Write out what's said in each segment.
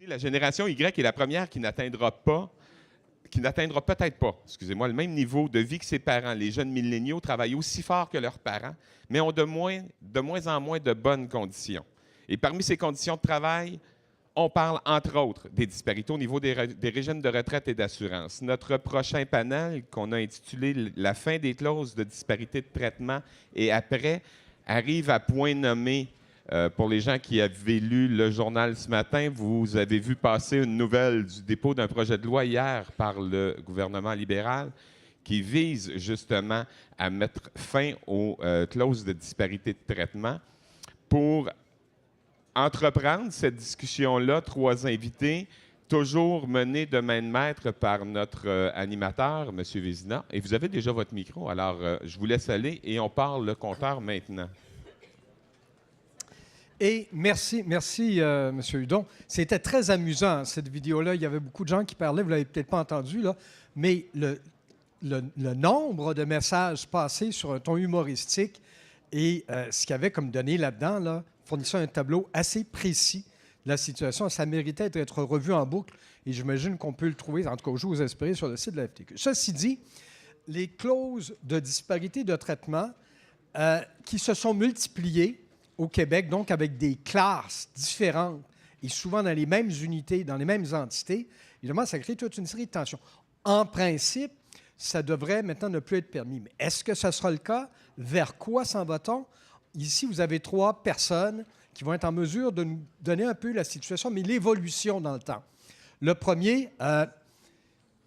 La génération Y est la première qui n'atteindra peut-être pas, excusez-moi, le même niveau de vie que ses parents. Les jeunes milléniaux travaillent aussi fort que leurs parents, mais ont de moins en moins de bonnes conditions. Et parmi ces conditions de travail, on parle, entre autres, des disparités au niveau des régimes de retraite et d'assurance. Notre prochain panel, qu'on a intitulé « La fin des clauses de disparité de traitement et après », arrive à point nommé. Pour les gens qui avaient lu le journal ce matin, vous avez vu passer une nouvelle du dépôt d'un projet de loi hier par le gouvernement libéral qui vise justement à mettre fin aux clauses de disparité de traitement. Pour entreprendre cette discussion-là, 3 invités, toujours menés de main de maître par notre animateur, M. Vézina. Et vous avez déjà votre micro, alors je vous laisse aller et on parle le compteur maintenant. Et merci, M. Hudon. C'était très amusant, cette vidéo-là. Il y avait beaucoup de gens qui parlaient, vous ne l'avez peut-être pas entendu, là, mais le nombre de messages passés sur un ton humoristique et ce qu'il y avait comme données là-dedans, là, fournissait un tableau assez précis de la situation. Ça méritait d'être revu en boucle et j'imagine qu'on peut le trouver, en tout cas, je vous espérer, sur le site de la FTQ. Ceci dit, les clauses de disparité de traitement qui se sont multipliées au Québec, donc avec des classes différentes et souvent dans les mêmes unités, dans les mêmes entités, évidemment, ça crée toute une série de tensions. En principe, ça devrait maintenant ne plus être permis. Mais est-ce que ce sera le cas? Vers quoi s'en va-t-on? Ici, vous avez 3 personnes qui vont être en mesure de nous donner un peu la situation, mais l'évolution dans le temps. Le premier,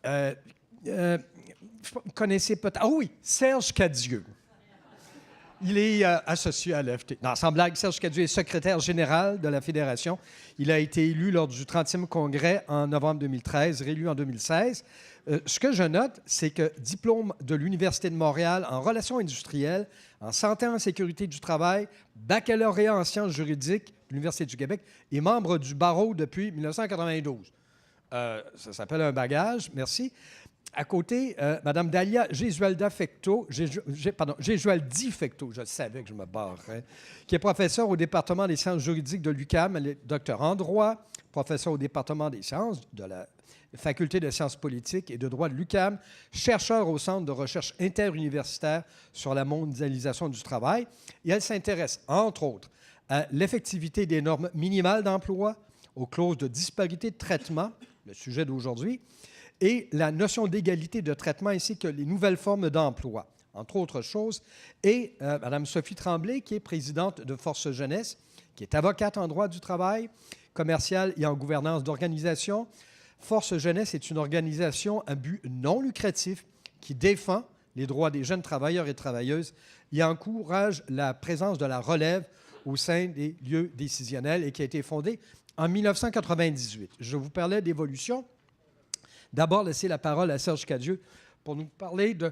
vous connaissez peut-être... Ah oui, Serge Cadieux. Il est associé à l'FT. Non, sans blague, Serge Cadieux est secrétaire général de la Fédération. Il a été élu lors du 30e congrès en novembre 2013, réélu en 2016. Ce que je note, c'est que diplôme de l'Université de Montréal en relations industrielles, en santé et en sécurité du travail, baccalauréat en sciences juridiques de l'Université du Québec et membre du barreau depuis 1992. Ça s'appelle un bagage, merci. À côté, Mme Dalia Gesualdi Fecteau, je savais que je me barrais, qui est professeure au département des sciences juridiques de l'UQAM, elle est docteur en droit, professeure au département des sciences de la Faculté de sciences politiques et de droit de l'UQAM, chercheur au Centre de recherche interuniversitaire sur la mondialisation du travail. Et elle s'intéresse, entre autres, à l'effectivité des normes minimales d'emploi, aux clauses de disparité de traitement, le sujet d'aujourd'hui, et la notion d'égalité de traitement ainsi que les nouvelles formes d'emploi, entre autres choses. Et Mme Sophie Tremblay, qui est présidente de Force Jeunesse, qui est avocate en droit du travail, commerciale et en gouvernance d'organisation. Force Jeunesse est une organisation à but non lucratif qui défend les droits des jeunes travailleurs et travailleuses et encourage la présence de la relève au sein des lieux décisionnels et qui a été fondée en 1998. Je vous parlais d'évolution. D'abord, laisser la parole à Serge Cadieux pour nous parler de...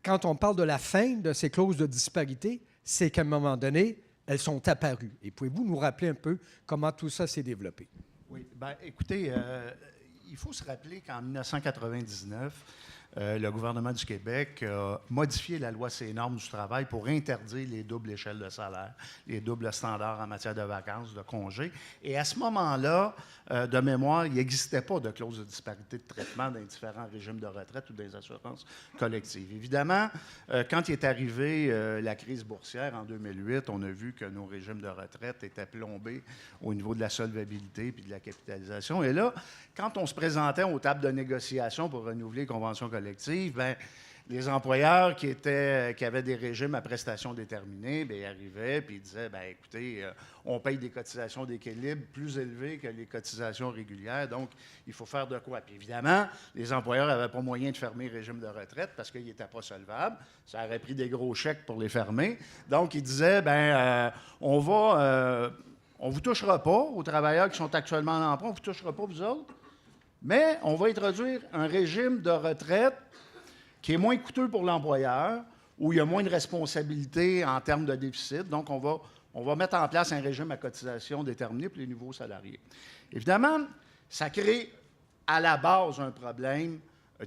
Quand on parle de la fin de ces clauses de disparité, c'est qu'à un moment donné, elles sont apparues. Et pouvez-vous nous rappeler un peu comment tout ça s'est développé? Oui, bien, écoutez, il faut se rappeler qu'en 1999, le gouvernement du Québec a modifié la loi sur les normes du travail pour interdire les doubles échelles de salaire, les doubles standards en matière de vacances, de congés. Et à ce moment-là, de mémoire, il n'existait pas de clause de disparité de traitement dans les différents régimes de retraite ou des assurances collectives. Évidemment, quand il est arrivé la crise boursière en 2008, on a vu que nos régimes de retraite étaient plombés au niveau de la solvabilité puis de la capitalisation. Et là, quand on se présentait aux tables de négociation pour renouveler les conventions collectives, bien, les employeurs qui avaient des régimes à prestations déterminées, bien, ils arrivaient et ils disaient, bien, écoutez, on paye des cotisations d'équilibre plus élevées que les cotisations régulières, donc il faut faire de quoi. Puis évidemment, les employeurs n'avaient pas moyen de fermer les régimes de retraite parce qu'ils n'étaient pas solvables. Ça aurait pris des gros chèques pour les fermer. Donc, ils disaient, bien, on vous touchera pas aux travailleurs qui sont actuellement en emploi, on vous touchera pas, vous autres. Mais on va introduire un régime de retraite qui est moins coûteux pour l'employeur, où il y a moins de responsabilités en termes de déficit. Donc, on va mettre en place un régime à cotisation déterminé pour les nouveaux salariés. Évidemment, ça crée à la base un problème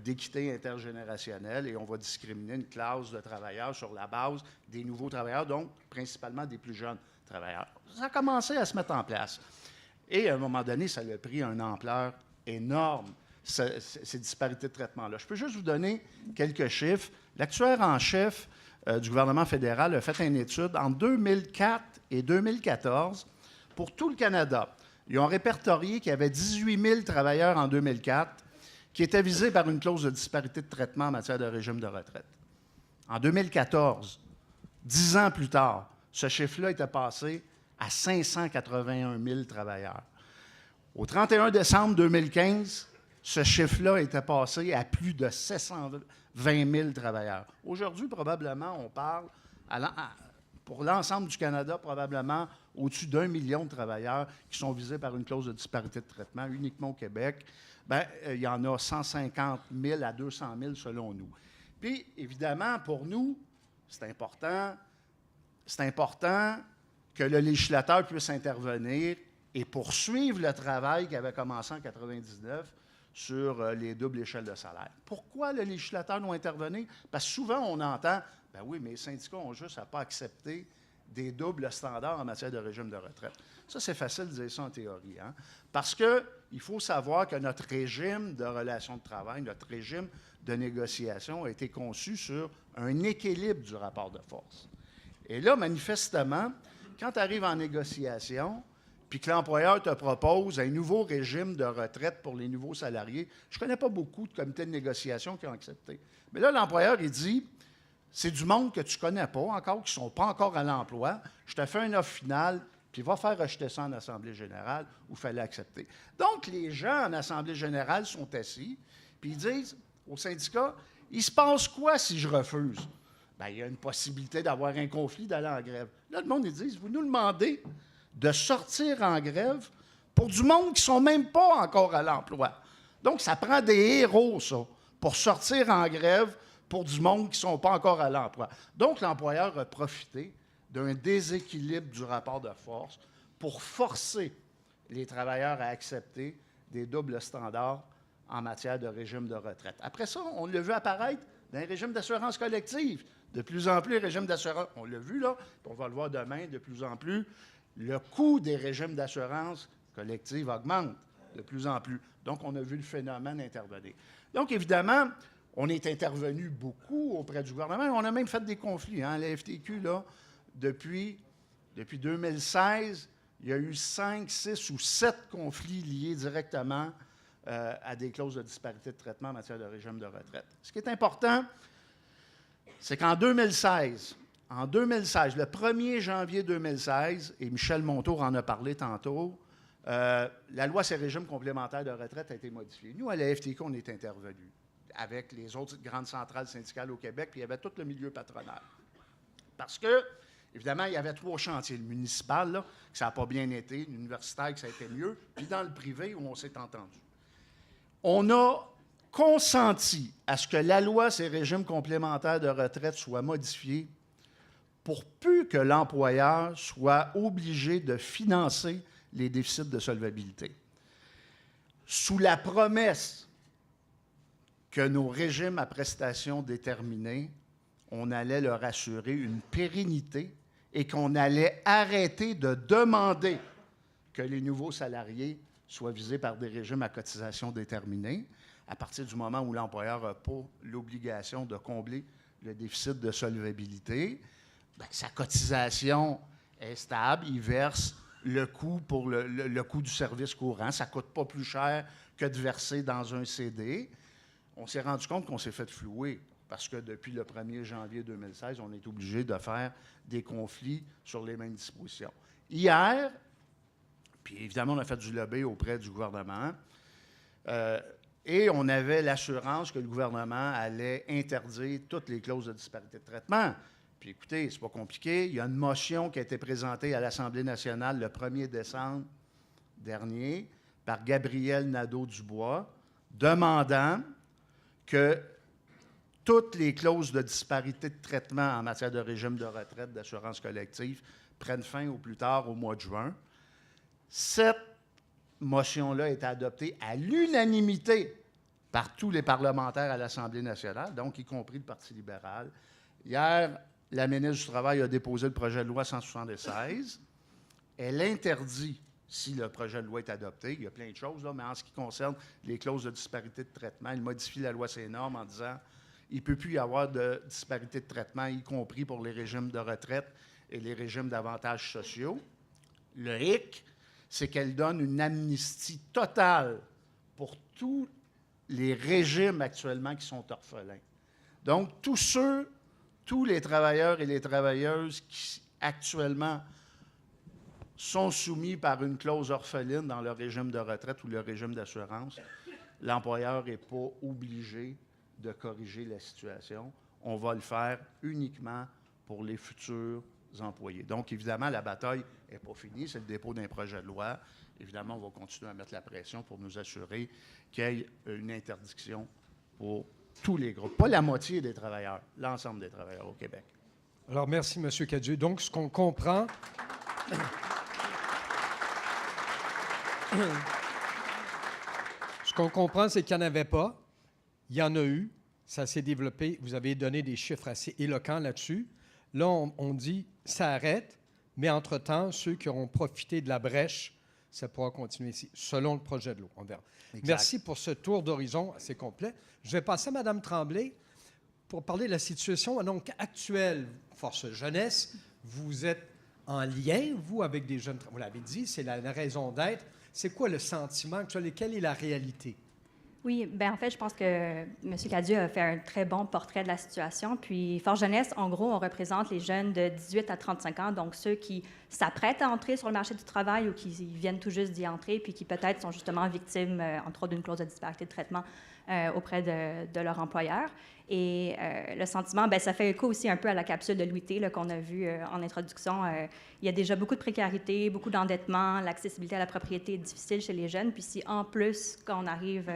d'équité intergénérationnelle et on va discriminer une classe de travailleurs sur la base des nouveaux travailleurs, donc principalement des plus jeunes travailleurs. Ça a commencé à se mettre en place. Et à un moment donné, ça a pris une ampleur énorme, ces disparités de traitement-là. Je peux juste vous donner quelques chiffres. L'actuaire en chef du gouvernement fédéral a fait une étude en 2004 et 2014 pour tout le Canada. Ils ont répertorié qu'il y avait 18 000 travailleurs en 2004 qui étaient visés par une clause de disparité de traitement en matière de régime de retraite. En 2014, 10 ans plus tard, ce chiffre-là était passé à 581 000 travailleurs. Au 31 décembre 2015, ce chiffre-là était passé à plus de 720 000 travailleurs. Aujourd'hui, probablement, on parle, pour l'ensemble du Canada, probablement au-dessus d'1 million de travailleurs qui sont visés par une clause de disparité de traitement. Uniquement au Québec, il y en a 150 000 à 200 000 selon nous. Puis, évidemment, pour nous, c'est important que le législateur puisse intervenir et poursuivre le travail qui avait commencé en 1999 sur les doubles échelles de salaire. Pourquoi le législateur doit intervenir? Parce que souvent, on entend, ben oui, mais les syndicats ont juste à ne pas accepter des doubles standards en matière de régime de retraite. Ça, c'est facile de dire ça en théorie, hein? Parce qu'il faut savoir que notre régime de relations de travail, notre régime de négociation a été conçu sur un équilibre du rapport de force. Et là, manifestement, quand tu arrives en négociation, puis que l'employeur te propose un nouveau régime de retraite pour les nouveaux salariés, je ne connais pas beaucoup de comités de négociation qui ont accepté. Mais là, l'employeur, il dit, c'est du monde que tu ne connais pas encore, qui ne sont pas encore à l'emploi, je te fais une offre finale, puis va faire rejeter ça en Assemblée générale, ou il fallait accepter. Donc, les gens en Assemblée générale sont assis, puis ils disent au syndicat, il se passe quoi si je refuse? Bien, il y a une possibilité d'avoir un conflit, d'aller en grève. Là, le monde, ils disent, vous nous demandez de sortir en grève pour du monde qui ne sont même pas encore à l'emploi. Donc, ça prend des héros, ça, pour sortir en grève pour du monde qui ne sont pas encore à l'emploi. Donc, l'employeur a profité d'un déséquilibre du rapport de force pour forcer les travailleurs à accepter des doubles standards en matière de régime de retraite. Après ça, on l'a vu apparaître dans les régimes d'assurance collective. De plus en plus, les régimes d'assurance, on l'a vu là, puis on va le voir demain, de plus en plus, le coût des régimes d'assurance collective augmente de plus en plus. Donc, on a vu le phénomène intervenir. Donc, évidemment, on est intervenu beaucoup auprès du gouvernement. On a même fait des conflits. Hein. La FTQ, là, depuis 2016, il y a eu 5, 6 ou 7 conflits liés directement à des clauses de disparité de traitement en matière de régime de retraite. Ce qui est important, c'est qu'en 2016, le 1er janvier 2016, et Michel Montour en a parlé tantôt, la loi sur les régimes complémentaires de retraite a été modifiée. Nous, à la FTQ, on est intervenus avec les autres grandes centrales syndicales au Québec, puis il y avait tout le milieu patronal. Parce que, évidemment, il y avait 3 chantiers. Le municipal, là, que ça n'a pas bien été, l'universitaire, que ça a été mieux, puis dans le privé, où on s'est entendu. On a consenti à ce que la loi sur les régimes complémentaires de retraite soit modifiée pour plus que l'employeur soit obligé de financer les déficits de solvabilité. Sous la promesse que nos régimes à prestations déterminées, on allait leur assurer une pérennité et qu'on allait arrêter de demander que les nouveaux salariés soient visés par des régimes à cotisation déterminée, à partir du moment où l'employeur n'a pas l'obligation de combler le déficit de solvabilité, bien, sa cotisation est stable, il verse le coût pour le coût du service courant. Ça ne coûte pas plus cher que de verser dans un CD. On s'est rendu compte qu'on s'est fait flouer parce que depuis le 1er janvier 2016, on est obligé de faire des conflits sur les mêmes dispositions. Hier, puis évidemment, on a fait du lobby auprès du gouvernement, et on avait l'assurance que le gouvernement allait interdire toutes les clauses de disparité de traitement. Puis écoutez, c'est pas compliqué. Il y a une motion qui a été présentée à l'Assemblée nationale le 1er décembre dernier par Gabriel Nadeau-Dubois, demandant que toutes les clauses de disparité de traitement en matière de régime de retraite, d'assurance collective, prennent fin au plus tard au mois de juin. Cette motion-là a été adoptée à l'unanimité par tous les parlementaires à l'Assemblée nationale, donc y compris le Parti libéral. Hier, la ministre du Travail a déposé le projet de loi 176. Elle interdit si le projet de loi est adopté. Il y a plein de choses, là, mais en ce qui concerne les clauses de disparité de traitement, il modifie la loi C-Normes en disant qu'il ne peut plus y avoir de disparité de traitement, y compris pour les régimes de retraite et les régimes d'avantages sociaux. Le hic, c'est qu'elle donne une amnistie totale pour tous les régimes actuellement qui sont orphelins. Donc, tous les travailleurs et les travailleuses qui actuellement sont soumis par une clause orpheline dans le régime de retraite ou le régime d'assurance, l'employeur n'est pas obligé de corriger la situation. On va le faire uniquement pour les futurs employés. Donc, évidemment, la bataille n'est pas finie. C'est le dépôt d'un projet de loi. Évidemment, on va continuer à mettre la pression pour nous assurer qu'il y ait une interdiction pour tous les groupes. Pas la moitié des travailleurs, l'ensemble des travailleurs au Québec. Alors, merci, M. Cadieux. Donc, ce qu'on comprend... Ce qu'on comprend, c'est qu'il n'y en avait pas. Il y en a eu. Ça s'est développé. Vous avez donné des chiffres assez éloquents là-dessus. Là, on dit ça arrête, mais entre-temps, ceux qui auront profité de la brèche, ça pourra continuer ici, selon le projet de loi. On verra. Exact. Merci pour ce tour d'horizon assez complet. Je vais passer à Mme Tremblay pour parler de la situation donc, actuelle. Force Jeunesse, vous êtes en lien, vous, avec des jeunes... Vous l'avez dit, c'est la raison d'être. C'est quoi le sentiment actuel et quelle est la réalité? Oui, bien en fait, je pense que M. Cadieux a fait un très bon portrait de la situation. Puis, Force Jeunesse, en gros, on représente les jeunes de 18 à 35 ans, donc ceux qui s'apprêtent à entrer sur le marché du travail ou qui viennent tout juste d'y entrer, puis qui peut-être sont justement victimes, entre autres, d'une clause de disparité de traitement auprès de leur employeur. Et le sentiment, bien, ça fait écho aussi un peu à la capsule de Louis T qu'on a vue en introduction. Il y a déjà beaucoup de précarité, beaucoup d'endettement, l'accessibilité à la propriété est difficile chez les jeunes. Puis si, en plus, quand on arrive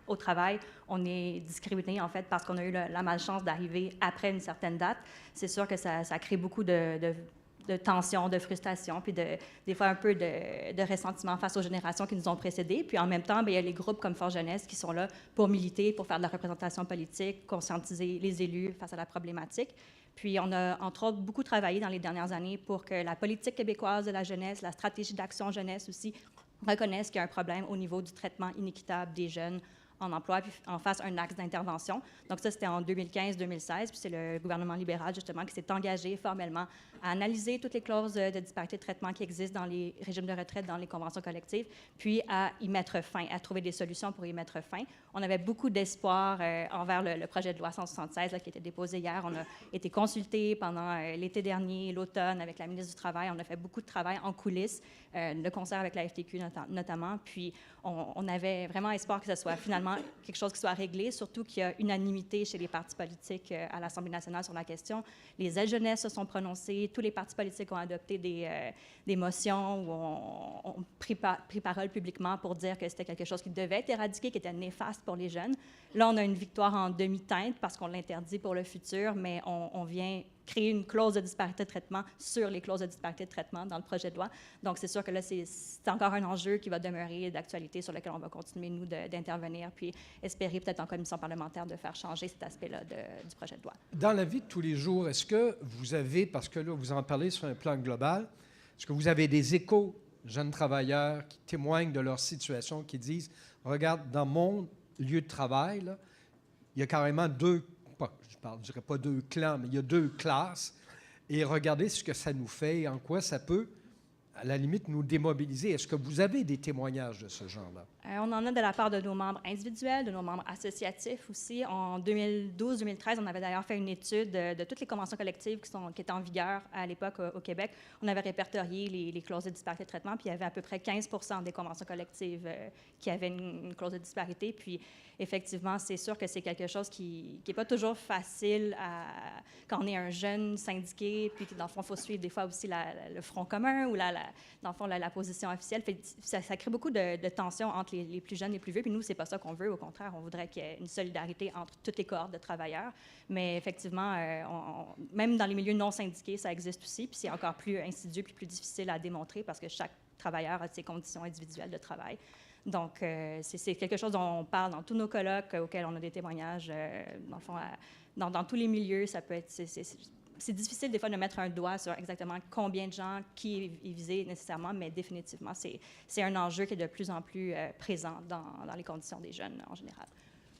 au travail, on est discriminé, en fait, parce qu'on a eu la malchance d'arriver après une certaine date, c'est sûr que ça crée beaucoup de tension, de frustration, puis des fois un peu de ressentiment face aux générations qui nous ont précédés. Puis en même temps, bien, il y a les groupes comme Force Jeunesse qui sont là pour militer, pour faire de la représentation politique, conscientiser les élus face à la problématique. Puis on a, entre autres, beaucoup travaillé dans les dernières années pour que la politique québécoise de la jeunesse, la stratégie d'action jeunesse aussi, reconnaissent qu'il y a un problème au niveau du traitement inéquitable des jeunes en emploi, puis en fasse un axe d'intervention. Donc ça, c'était en 2015-2016, puis c'est le gouvernement libéral, justement, qui s'est engagé formellement à analyser toutes les clauses de disparité de traitement qui existent dans les régimes de retraite, dans les conventions collectives, puis à y mettre fin, à trouver des solutions pour y mettre fin. On avait beaucoup d'espoir envers le projet de loi 176 là, qui était déposé hier. On a été consulté pendant l'été dernier, l'automne, avec la ministre du Travail. On a fait beaucoup de travail en coulisses, de concert avec la FTQ notamment, puis on avait vraiment espoir que ce soit finalement quelque chose qui soit réglé, surtout qu'il y a unanimité chez les partis politiques à l'Assemblée nationale sur la question. Les aides jeunesse se sont prononcées, tous les partis politiques ont adopté des motions où on pris parole publiquement pour dire que c'était quelque chose qui devait être éradiqué, qui était néfaste pour les jeunes. Là, on a une victoire en demi-teinte parce qu'on l'interdit pour le futur, mais on vient créer une clause de disparité de traitement sur les clauses de disparité de traitement dans le projet de loi. Donc, c'est sûr que là, c'est encore un enjeu qui va demeurer d'actualité sur lequel on va continuer, nous, d'intervenir, puis espérer peut-être en commission parlementaire de faire changer cet aspect-là du projet de loi. Dans la vie de tous les jours, est-ce que vous avez, parce que là, vous en parlez sur un plan global, est-ce que vous avez des échos, jeunes travailleurs, qui témoignent de leur situation, qui disent, regarde, dans mon lieu de travail, là, il y a carrément deux, je ne dirais pas deux clans, mais il y a deux classes, et regardez ce que ça nous fait et en quoi ça peut, à la limite, nous démobiliser. Est-ce que vous avez des témoignages de ce genre-là? On en a de la part de nos membres individuels, de nos membres associatifs aussi. En 2012-2013, on avait d'ailleurs fait une étude de toutes les conventions collectives qui étaient en vigueur à l'époque au Québec. On avait répertorié les clauses de disparité de traitement, puis il y avait à peu près 15% des conventions collectives qui avaient une clause de disparité. Puis effectivement, c'est sûr que c'est quelque chose qui n'est pas toujours facile quand on est un jeune syndiqué, puis dans le fond, il faut suivre des fois aussi le front commun ou dans le fond, la position officielle. Ça crée beaucoup de tensions entre les plus jeunes et les plus vieux. Puis nous, c'est pas ça qu'on veut. Au contraire, on voudrait qu'il y ait une solidarité entre toutes les cohortes de travailleurs. Mais effectivement, même dans les milieux non syndiqués, ça existe aussi. Puis c'est encore plus insidieux puis plus difficile à démontrer parce que chaque travailleur a ses conditions individuelles de travail. Donc, c'est quelque chose dont on parle dans tous nos colloques auxquels on a des témoignages. Dans le fond, dans tous les milieux, ça peut être... c'est difficile des fois de mettre un doigt sur exactement combien de gens, qui est visé nécessairement, mais définitivement, c'est un enjeu qui est de plus en plus présent dans les conditions des jeunes en général.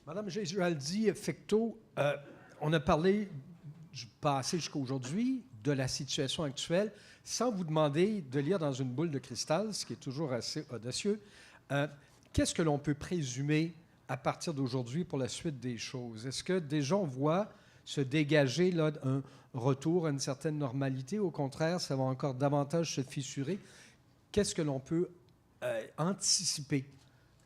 Madame Gesualdi Fecteau, on a parlé du passé jusqu'à aujourd'hui, de la situation actuelle, sans vous demander de lire dans une boule de cristal, ce qui est toujours assez audacieux. Qu'est-ce que l'on peut présumer à partir d'aujourd'hui pour la suite des choses? Est-ce que déjà on voit se dégager là, un retour à une certaine normalité? Au contraire, ça va encore davantage se fissurer. Qu'est-ce que l'on peut anticiper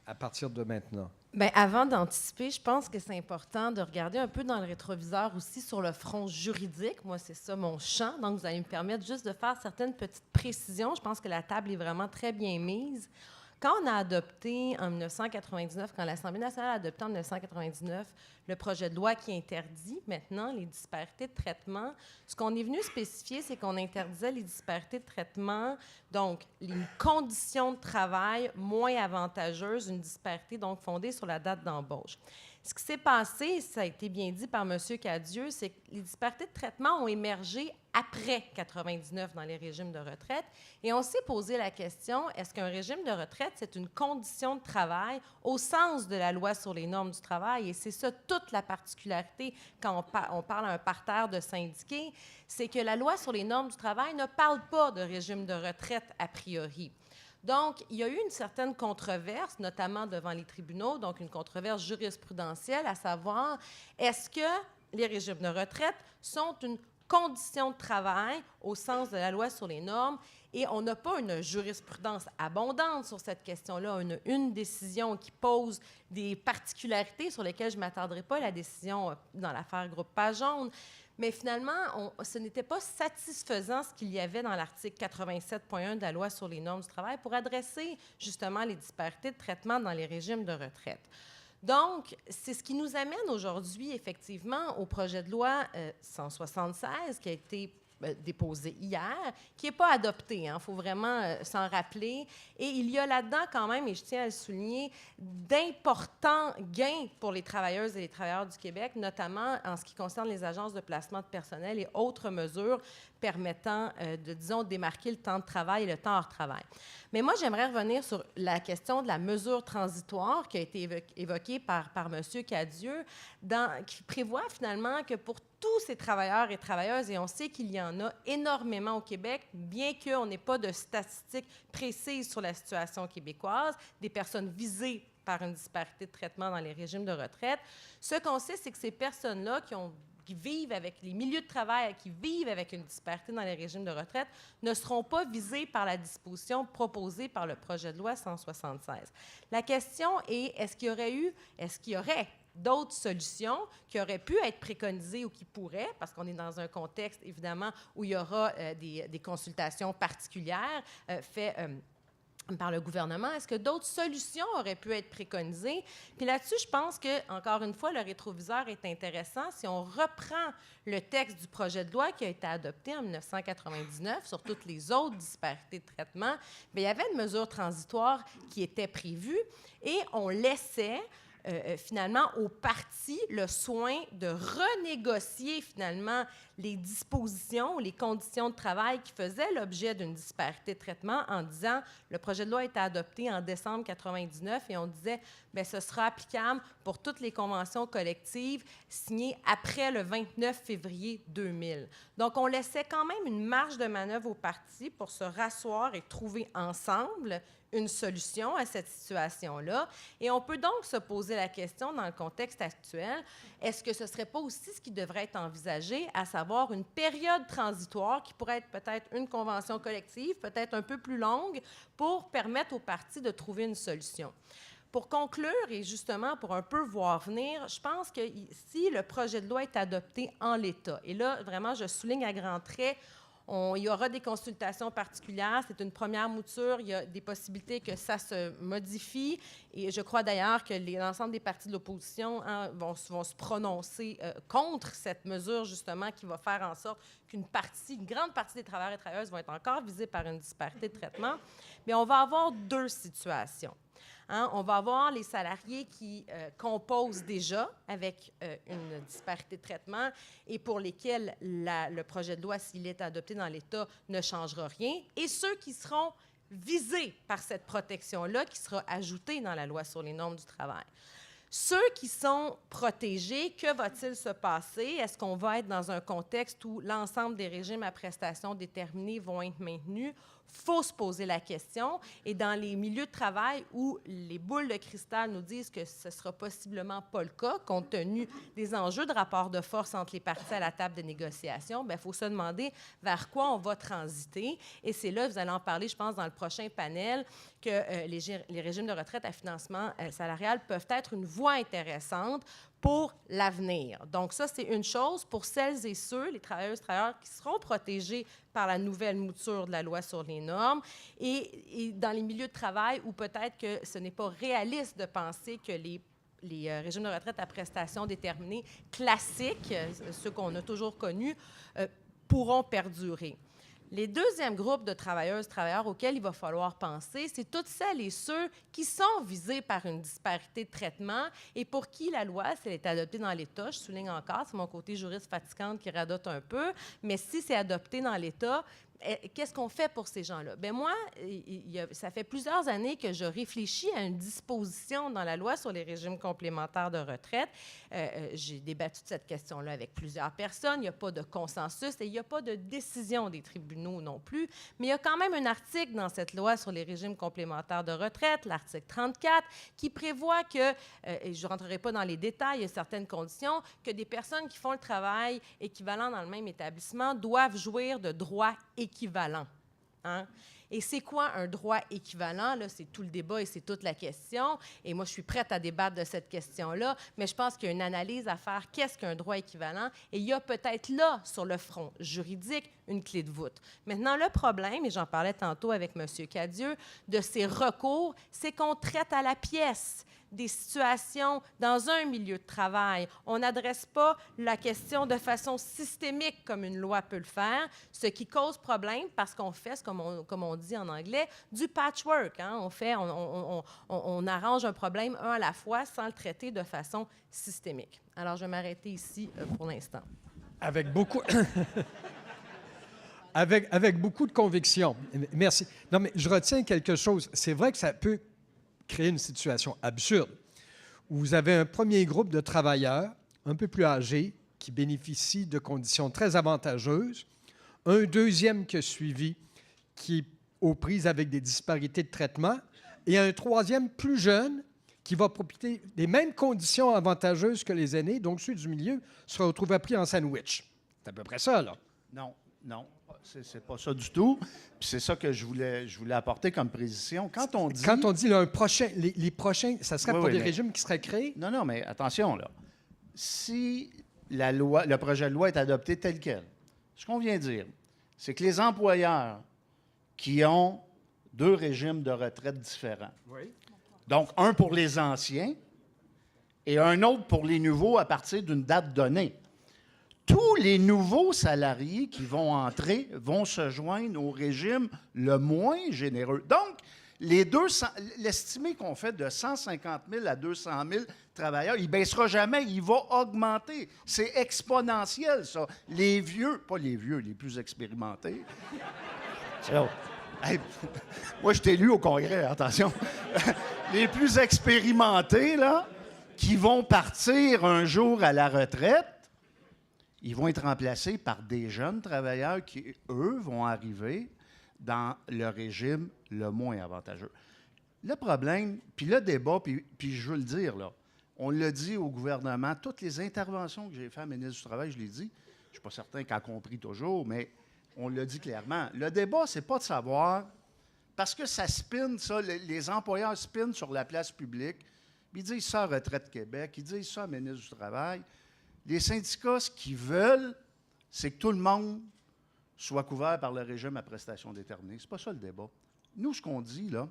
à partir de maintenant? Bien, avant d'anticiper, je pense que c'est important de regarder un peu dans le rétroviseur aussi sur le front juridique. Moi, c'est ça mon champ. Donc, vous allez me permettre juste de faire certaines petites précisions. Je pense que la table est vraiment très bien mise. Quand on a adopté en 1999, quand l'Assemblée nationale a adopté en 1999 le projet de loi qui interdit maintenant les disparités de traitement, ce qu'on est venu spécifier, c'est qu'on interdisait les disparités de traitement, donc une condition de travail moins avantageuse, une disparité donc fondée sur la date d'embauche. Ce qui s'est passé, ça a été bien dit par M. Cadieux, c'est que les disparités de traitement ont émergé après 1999 dans les régimes de retraite. Et on s'est posé la question, est-ce qu'un régime de retraite, c'est une condition de travail au sens de la loi sur les normes du travail? Et c'est ça toute la particularité quand on parle à un parterre de syndiqués, c'est que la loi sur les normes du travail ne parle pas de régime de retraite a priori. Donc, il y a eu une certaine controverse, notamment devant les tribunaux, donc une controverse jurisprudentielle, à savoir, est-ce que les régimes de retraite sont une condition de travail au sens de la loi sur les normes? Et on n'a pas une jurisprudence abondante sur cette question-là, une décision qui pose des particularités sur lesquelles je ne m'attarderai pas, la décision dans l'affaire Groupe Page Jaune. Mais finalement, ce n'était pas satisfaisant ce qu'il y avait dans l'article 87.1 de la Loi sur les normes du travail pour adresser justement les disparités de traitement dans les régimes de retraite. Donc, c'est ce qui nous amène aujourd'hui, effectivement, au projet de loi 176 qui a été déposé hier, qui n'est pas adopté. Il faut vraiment s'en rappeler. Et il y a là-dedans quand même, et je tiens à le souligner, d'importants gains pour les travailleuses et les travailleurs du Québec, notamment en ce qui concerne les agences de placement de personnel et autres mesures permettant disons, démarquer le temps de travail et le temps hors travail. Mais moi, j'aimerais revenir sur la question de la mesure transitoire qui a été évoquée par M. Cadieux, qui prévoit finalement que pour tous ces travailleurs et travailleuses, et on sait qu'il y en a énormément au Québec, bien qu'on n'ait pas de statistiques précises sur la situation québécoise, des personnes visées par une disparité de traitement dans les régimes de retraite, ce qu'on sait, c'est que ces personnes-là qui vivent avec les milieux de travail, qui vivent avec une disparité dans les régimes de retraite, ne seront pas visés par la disposition proposée par le projet de loi 176. La question est, est-ce qu'il y aurait d'autres solutions qui auraient pu être préconisées ou qui pourraient, parce qu'on est dans un contexte, évidemment, où il y aura des consultations particulières faites par le gouvernement. Est-ce que d'autres solutions auraient pu être préconisées? Puis là-dessus, je pense que, encore une fois, le rétroviseur est intéressant. Si on reprend le texte du projet de loi qui a été adopté en 1999 sur toutes les autres disparités de traitement, bien, il y avait une mesure transitoire qui était prévue et on laissait finalement aux parties le soin de renégocier finalement les dispositions, les conditions de travail qui faisaient l'objet d'une disparité de traitement en disant, le projet de loi a été adopté en décembre 1999 et on disait, bien, ce sera applicable pour toutes les conventions collectives signées après le 29 février 2000. Donc, on laissait quand même une marge de manœuvre aux parties pour se rasseoir et trouver ensemble une solution à cette situation-là. Et on peut donc se poser la question, dans le contexte actuel, est-ce que ce ne serait pas aussi ce qui devrait être envisagé, à savoir une période transitoire qui pourrait être peut-être une convention collective, peut-être un peu plus longue, pour permettre aux parties de trouver une solution. Pour conclure, et justement pour un peu voir venir, je pense que si le projet de loi est adopté en l'état, et là, vraiment, je souligne à grands traits, il y aura des consultations particulières. C'est une première mouture. Il y a des possibilités que ça se modifie. Et je crois d'ailleurs que l'ensemble des partis de l'opposition vont se prononcer contre cette mesure, justement, qui va faire en sorte une grande partie des travailleurs et travailleuses vont être encore visés par une disparité de traitement. Mais on va avoir deux situations. Hein, on va avoir les salariés qui composent déjà avec une disparité de traitement et pour lesquels le projet de loi, s'il est adopté dans l'État, ne changera rien, et ceux qui seront visés par cette protection-là qui sera ajoutée dans la loi sur les normes du travail. Ceux qui sont protégés, que va-t-il se passer? Est-ce qu'on va être dans un contexte où l'ensemble des régimes à prestations déterminées vont être maintenus? Il faut se poser la question. Et dans les milieux de travail où les boules de cristal nous disent que ce ne sera possiblement pas le cas, compte tenu des enjeux de rapport de force entre les parties à la table de négociation, il faut se demander vers quoi on va transiter. Et c'est là, vous allez en parler, je pense, dans le prochain panel, que les régimes de retraite à financement salarial peuvent être une voie intéressante pour l'avenir. Donc ça, c'est une chose pour celles et ceux, les travailleuses et travailleurs qui seront protégés par la nouvelle mouture de la loi sur les normes et dans les milieux de travail où peut-être que ce n'est pas réaliste de penser que les régimes de retraite à prestations déterminées classiques, ceux qu'on a toujours connus, pourront perdurer. Les deuxièmes groupes de travailleuses et travailleurs auxquels il va falloir penser, c'est toutes celles et ceux qui sont visés par une disparité de traitement et pour qui la loi, si elle est adoptée dans l'État, je souligne encore, c'est mon côté juriste fatigante qui radote un peu, mais si c'est adopté dans l'État, qu'est-ce qu'on fait pour ces gens-là? Bien, moi, ça fait plusieurs années que je réfléchis à une disposition dans la loi sur les régimes complémentaires de retraite. J'ai débattu de cette question-là avec plusieurs personnes. Il n'y a pas de consensus et il n'y a pas de décision des tribunaux non plus. Mais il y a quand même un article dans cette loi sur les régimes complémentaires de retraite, l'article 34, qui prévoit que, et je ne rentrerai pas dans les détails, il y a certaines conditions, que des personnes qui font le travail équivalent dans le même établissement doivent jouir de droits équivalent. Hein? Et c'est quoi un droit équivalent? Là, c'est tout le débat et c'est toute la question. Et moi, je suis prête à débattre de cette question-là, mais je pense qu'il y a une analyse à faire. Qu'est-ce qu'un droit équivalent? Et il y a peut-être là, sur le front juridique, une clé de voûte. Maintenant, le problème, et j'en parlais tantôt avec M. Cadieux, de ces recours, c'est qu'on traite à la pièce des situations dans un milieu de travail. On n'adresse pas la question de façon systémique comme une loi peut le faire, ce qui cause problème parce qu'on fait, comme on dit en anglais, du patchwork. Hein? On arrange un problème un à la fois sans le traiter de façon systémique. Alors, je vais m'arrêter ici pour l'instant. Avec beaucoup... avec beaucoup de conviction. Merci. Non, mais je retiens quelque chose. C'est vrai que ça peut créer une situation absurde où vous avez un premier groupe de travailleurs un peu plus âgés qui bénéficient de conditions très avantageuses, un deuxième qui a suivi qui est aux prises avec des disparités de traitement et un troisième plus jeune qui va profiter des mêmes conditions avantageuses que les aînés, donc ceux du milieu se retrouvent pris en sandwich. C'est à peu près ça, là. Non. C'est pas ça du tout. Puis c'est ça que je voulais apporter comme précision. Quand on dit là, les prochains, ça serait pour des régimes qui seraient créés? Non, mais attention, là. Si le projet de loi est adopté tel quel, ce qu'on vient de dire, c'est que les employeurs qui ont deux régimes de retraite différents, donc un pour les anciens et un autre pour les nouveaux à partir d'une date donnée, tous les nouveaux salariés qui vont entrer vont se joindre au régime le moins généreux. Donc, l'estimé qu'on fait de 150 000 à 200 000 travailleurs, il ne baissera jamais, il va augmenter. C'est exponentiel, ça. Les vieux, pas les vieux, les plus expérimentés. Hey, moi, je t'ai élu au Congrès, attention. Les plus expérimentés, là, qui vont partir un jour à la retraite, ils vont être remplacés par des jeunes travailleurs qui, eux, vont arriver dans le régime le moins avantageux. Le problème, puis le débat, puis je veux le dire, là, on l'a dit au gouvernement, toutes les interventions que j'ai faites à la ministre du Travail, je l'ai dit, je ne suis pas certain qu'elle a compris toujours, mais on l'a dit clairement. Le débat, c'est pas de savoir, parce que ça spin, ça, les employeurs spinent sur la place publique, puis ils disent ça à Retraite Québec, ils disent ça à la ministre du Travail. Les syndicats, ce qu'ils veulent, c'est que tout le monde soit couvert par le régime à prestations déterminées. C'est pas ça le débat. Nous, ce qu'on dit, là,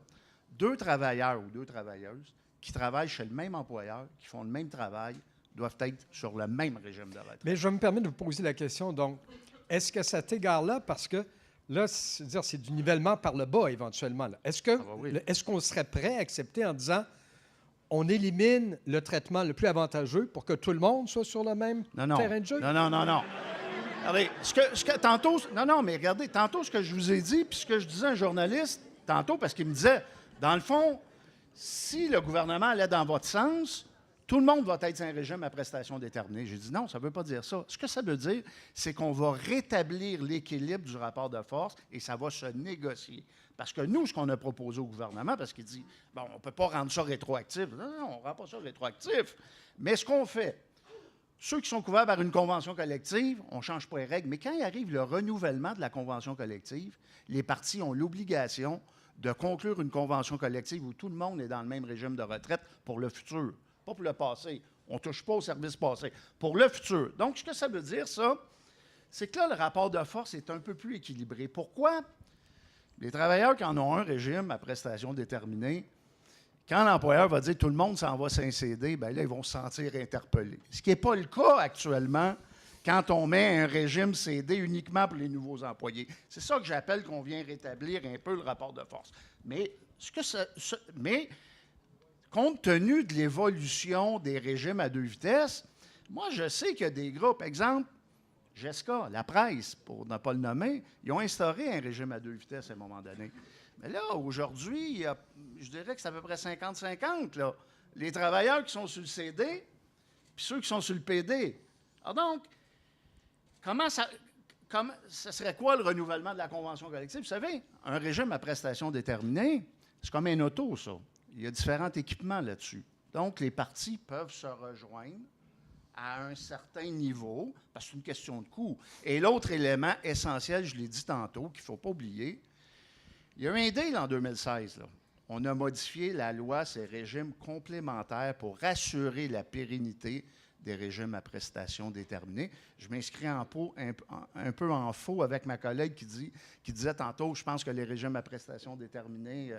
deux travailleurs ou deux travailleuses qui travaillent chez le même employeur, qui font le même travail, doivent être sur le même régime de retraite. Mais je me permets de vous poser la question, donc, est-ce que cet égard-là, parce que là, c'est du nivellement par le bas, éventuellement. Là. oui. Est-ce qu'on serait prêt à accepter en disant on élimine le traitement le plus avantageux pour que tout le monde soit sur le même terrain de jeu? Non. Regardez, tantôt, ce que je vous ai dit, puis ce que je disais à un journaliste, tantôt, parce qu'il me disait, dans le fond, si le gouvernement allait dans votre sens, tout le monde va être sur un régime à prestations déterminées. J'ai dit non, ça ne veut pas dire ça. Ce que ça veut dire, c'est qu'on va rétablir l'équilibre du rapport de force et ça va se négocier. Parce que nous, ce qu'on a proposé au gouvernement, parce qu'il dit, bon, on ne peut pas rendre ça rétroactif. Non, on ne rend pas ça rétroactif. Mais ce qu'on fait, ceux qui sont couverts par une convention collective, on ne change pas les règles. Mais quand il arrive le renouvellement de la convention collective, les partis ont l'obligation de conclure une convention collective où tout le monde est dans le même régime de retraite pour le futur. Pas pour le passé. On ne touche pas au service passé. Pour le futur. Donc, ce que ça veut dire, ça, c'est que là, le rapport de force est un peu plus équilibré. Pourquoi? Les travailleurs qui en ont un régime à prestations déterminées, quand l'employeur va dire tout le monde s'en va s'incéder, bien là, ils vont se sentir interpellés. Ce qui n'est pas le cas actuellement quand on met un régime CD uniquement pour les nouveaux employés. C'est ça que j'appelle qu'on vient rétablir un peu le rapport de force. Mais, compte tenu de l'évolution des régimes à 2 vitesses, moi, je sais qu'il y a des groupes, exemple, GESCA, la presse, pour ne pas le nommer, ils ont instauré un régime à 2 vitesses à un moment donné. Mais là, aujourd'hui, je dirais que c'est à peu près 50-50, là. Les travailleurs qui sont sur le CD, puis ceux qui sont sur le PD. Alors donc, ça serait quoi le renouvellement de la convention collective? Vous savez, un régime à prestations déterminées, c'est comme un auto, ça. Il y a différents équipements là-dessus. Donc, les partis peuvent se rejoindre à un certain niveau, parce que c'est une question de coût. Et l'autre élément essentiel, je l'ai dit tantôt, qu'il ne faut pas oublier, il y a eu un deal en 2016. Là. On a modifié la loi, ces régimes complémentaires pour assurer la pérennité des régimes à prestations déterminées. Je m'inscris un peu en faux avec ma collègue qui disait tantôt, je pense que les régimes à prestations déterminées,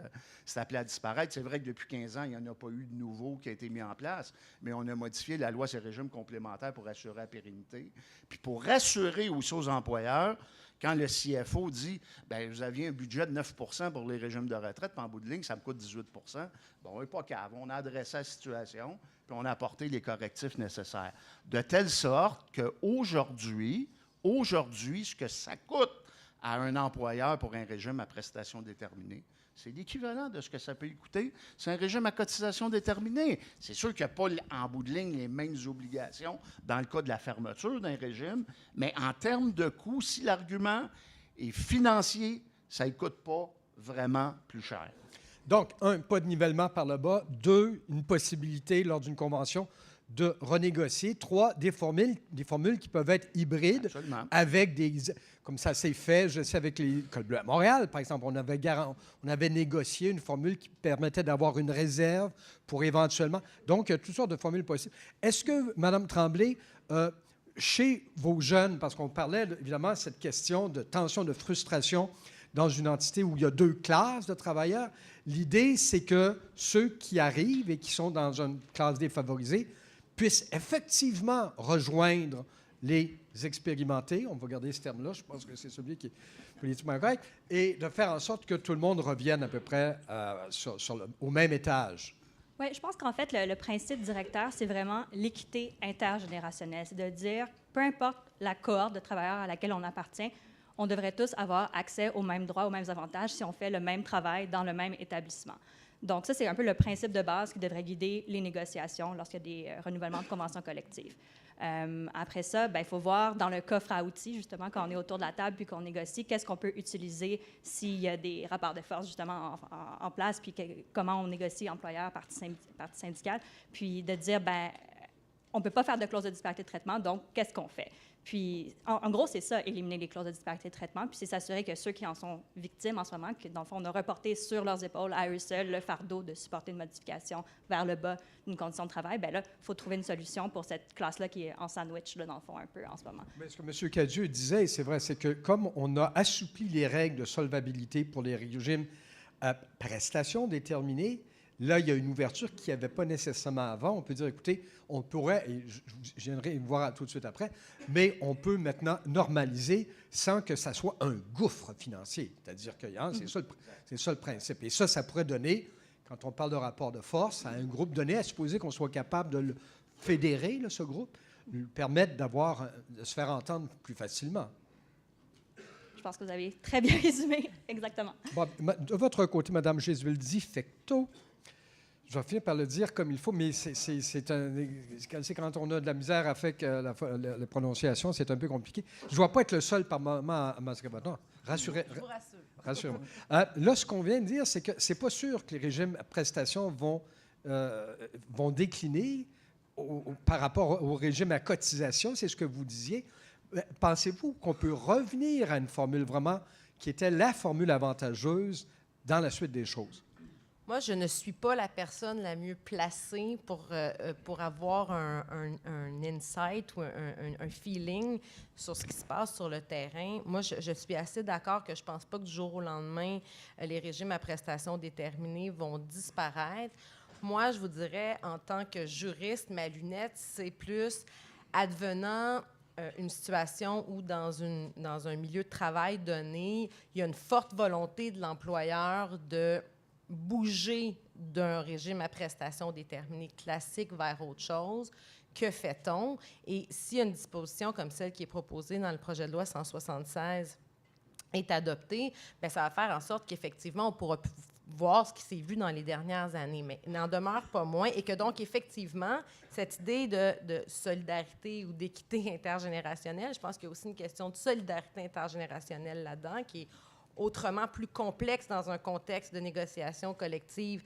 c'est appelé à disparaître. C'est vrai que depuis 15 ans, il n'y en a pas eu de nouveau qui a été mis en place, mais on a modifié la loi, ces régimes complémentaires pour assurer la pérennité. Puis pour rassurer aussi aux employeurs, quand le CFO dit bien, vous aviez un budget de 9 pour les régimes de retraite, puis en bout de ligne, ça me coûte 18 bon, on n'est pas cave. On a adressé la situation, puis on a apporté les correctifs nécessaires. De telle sorte qu'aujourd'hui, ce que ça coûte à un employeur pour un régime à prestations déterminées, c'est l'équivalent de ce que ça peut lui coûter. C'est un régime à cotisation déterminée. C'est sûr qu'il n'y a pas, en bout de ligne, les mêmes obligations dans le cas de la fermeture d'un régime, mais en termes de coût, si l'argument est financier, ça ne coûte pas vraiment plus cher. Donc, 1, pas de nivellement par le bas. 2, une possibilité lors d'une convention de renégocier. 3, des formules qui peuvent être hybrides. Absolument. Avec comme ça s'est fait, je sais, avec l'École bleue à Montréal, par exemple, on avait négocié une formule qui permettait d'avoir une réserve pour éventuellement. Donc, il y a toutes sortes de formules possibles. Est-ce que, Mme Tremblay, chez vos jeunes, parce qu'on parlait évidemment de cette question de tension, de frustration dans une entité où il y a 2 classes de travailleurs, l'idée, c'est que ceux qui arrivent et qui sont dans une classe défavorisée puissent effectivement rejoindre les expérimentés, on va garder ce terme-là, je pense que c'est celui qui est politiquement correct, et de faire en sorte que tout le monde revienne à peu près au même étage. Oui, je pense qu'en fait, le principe directeur, c'est vraiment l'équité intergénérationnelle. C'est de dire, peu importe la cohorte de travailleurs à laquelle on appartient, on devrait tous avoir accès aux mêmes droits, aux mêmes avantages si on fait le même travail dans le même établissement. Donc, ça, c'est un peu le principe de base qui devrait guider les négociations lorsqu'il y a des renouvellements de conventions collectives. Après ça, il faut voir dans le coffre à outils, justement, quand on est autour de la table puis qu'on négocie, qu'est-ce qu'on peut utiliser s'il y a des rapports de force, justement, en place, puis comment on négocie employeur, partie syndicale, puis de dire, on ne peut pas faire de clause de disparité de traitement, donc qu'est-ce qu'on fait? Puis, en gros, c'est ça, éliminer les clauses de disparité de traitement, puis c'est s'assurer que ceux qui en sont victimes en ce moment, que dans le fond, on a reporté sur leurs épaules, à eux seuls, le fardeau de supporter une modification vers le bas d'une condition de travail, bien là, il faut trouver une solution pour cette classe-là qui est en sandwich, là, dans le fond, un peu en ce moment. Mais ce que M. Cadieux disait, et c'est vrai, c'est que comme on a assoupli les règles de solvabilité pour les régimes à prestations déterminées, Là, il y a une ouverture qu'il n'y avait pas nécessairement avant. On peut dire, écoutez, on pourrait, et je viendrai vous voir tout de suite après, mais on peut maintenant normaliser sans que ça soit un gouffre financier. C'est-à-dire que c'est ça le principe. Et ça pourrait donner, quand on parle de rapport de force, à un groupe donné, à supposer qu'on soit capable de le fédérer, là, ce groupe, lui permettre de se faire entendre plus facilement. Je pense que vous avez très bien résumé, exactement. Bon, de votre côté, Mme Gesualdi-Fecteau, je vais finir par le dire comme il faut, mais c'est quand on a de la misère avec la prononciation, c'est un peu compliqué. Je ne dois pas être le seul par moment à m'assurer. Non, rassurez-moi. Là, ce qu'on vient de dire, c'est que c'est pas sûr que les régimes à prestations vont décliner par rapport au régime à cotisation, c'est ce que vous disiez. Pensez-vous qu'on peut revenir à une formule vraiment qui était la formule avantageuse dans la suite des choses? Moi, je ne suis pas la personne la mieux placée pour avoir un insight ou un feeling sur ce qui se passe sur le terrain. Moi, je suis assez d'accord que je ne pense pas que du jour au lendemain, les régimes à prestations déterminées vont disparaître. Moi, je vous dirais, en tant que juriste, ma lunette, c'est plus advenant une situation où, dans un milieu de travail donné, il y a une forte volonté de l'employeur de bouger d'un régime à prestations déterminées classique vers autre chose. Que fait-on? Et s'il y a une disposition comme celle qui est proposée dans le projet de loi 176 est adoptée, bien, ça va faire en sorte qu'effectivement, on pourra voir ce qui s'est vu dans les dernières années, mais il n'en demeure pas moins, et que donc, effectivement, cette idée de solidarité ou d'équité intergénérationnelle, je pense qu'il y a aussi une question de solidarité intergénérationnelle là-dedans, qui est autrement plus complexe dans un contexte de négociation collective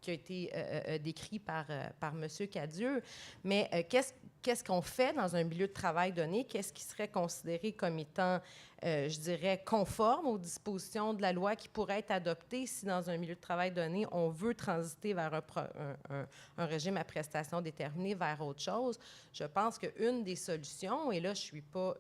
qui a été décrit par M. Cadieux. Mais qu'est-ce qu'on fait dans un milieu de travail donné? Qu'est-ce qui serait considéré comme étant, je dirais, conforme aux dispositions de la loi qui pourrait être adoptée si, dans un milieu de travail donné, on veut transiter vers un régime à prestations déterminées, vers autre chose? Je pense qu'une des solutions, et là, je ne suis pas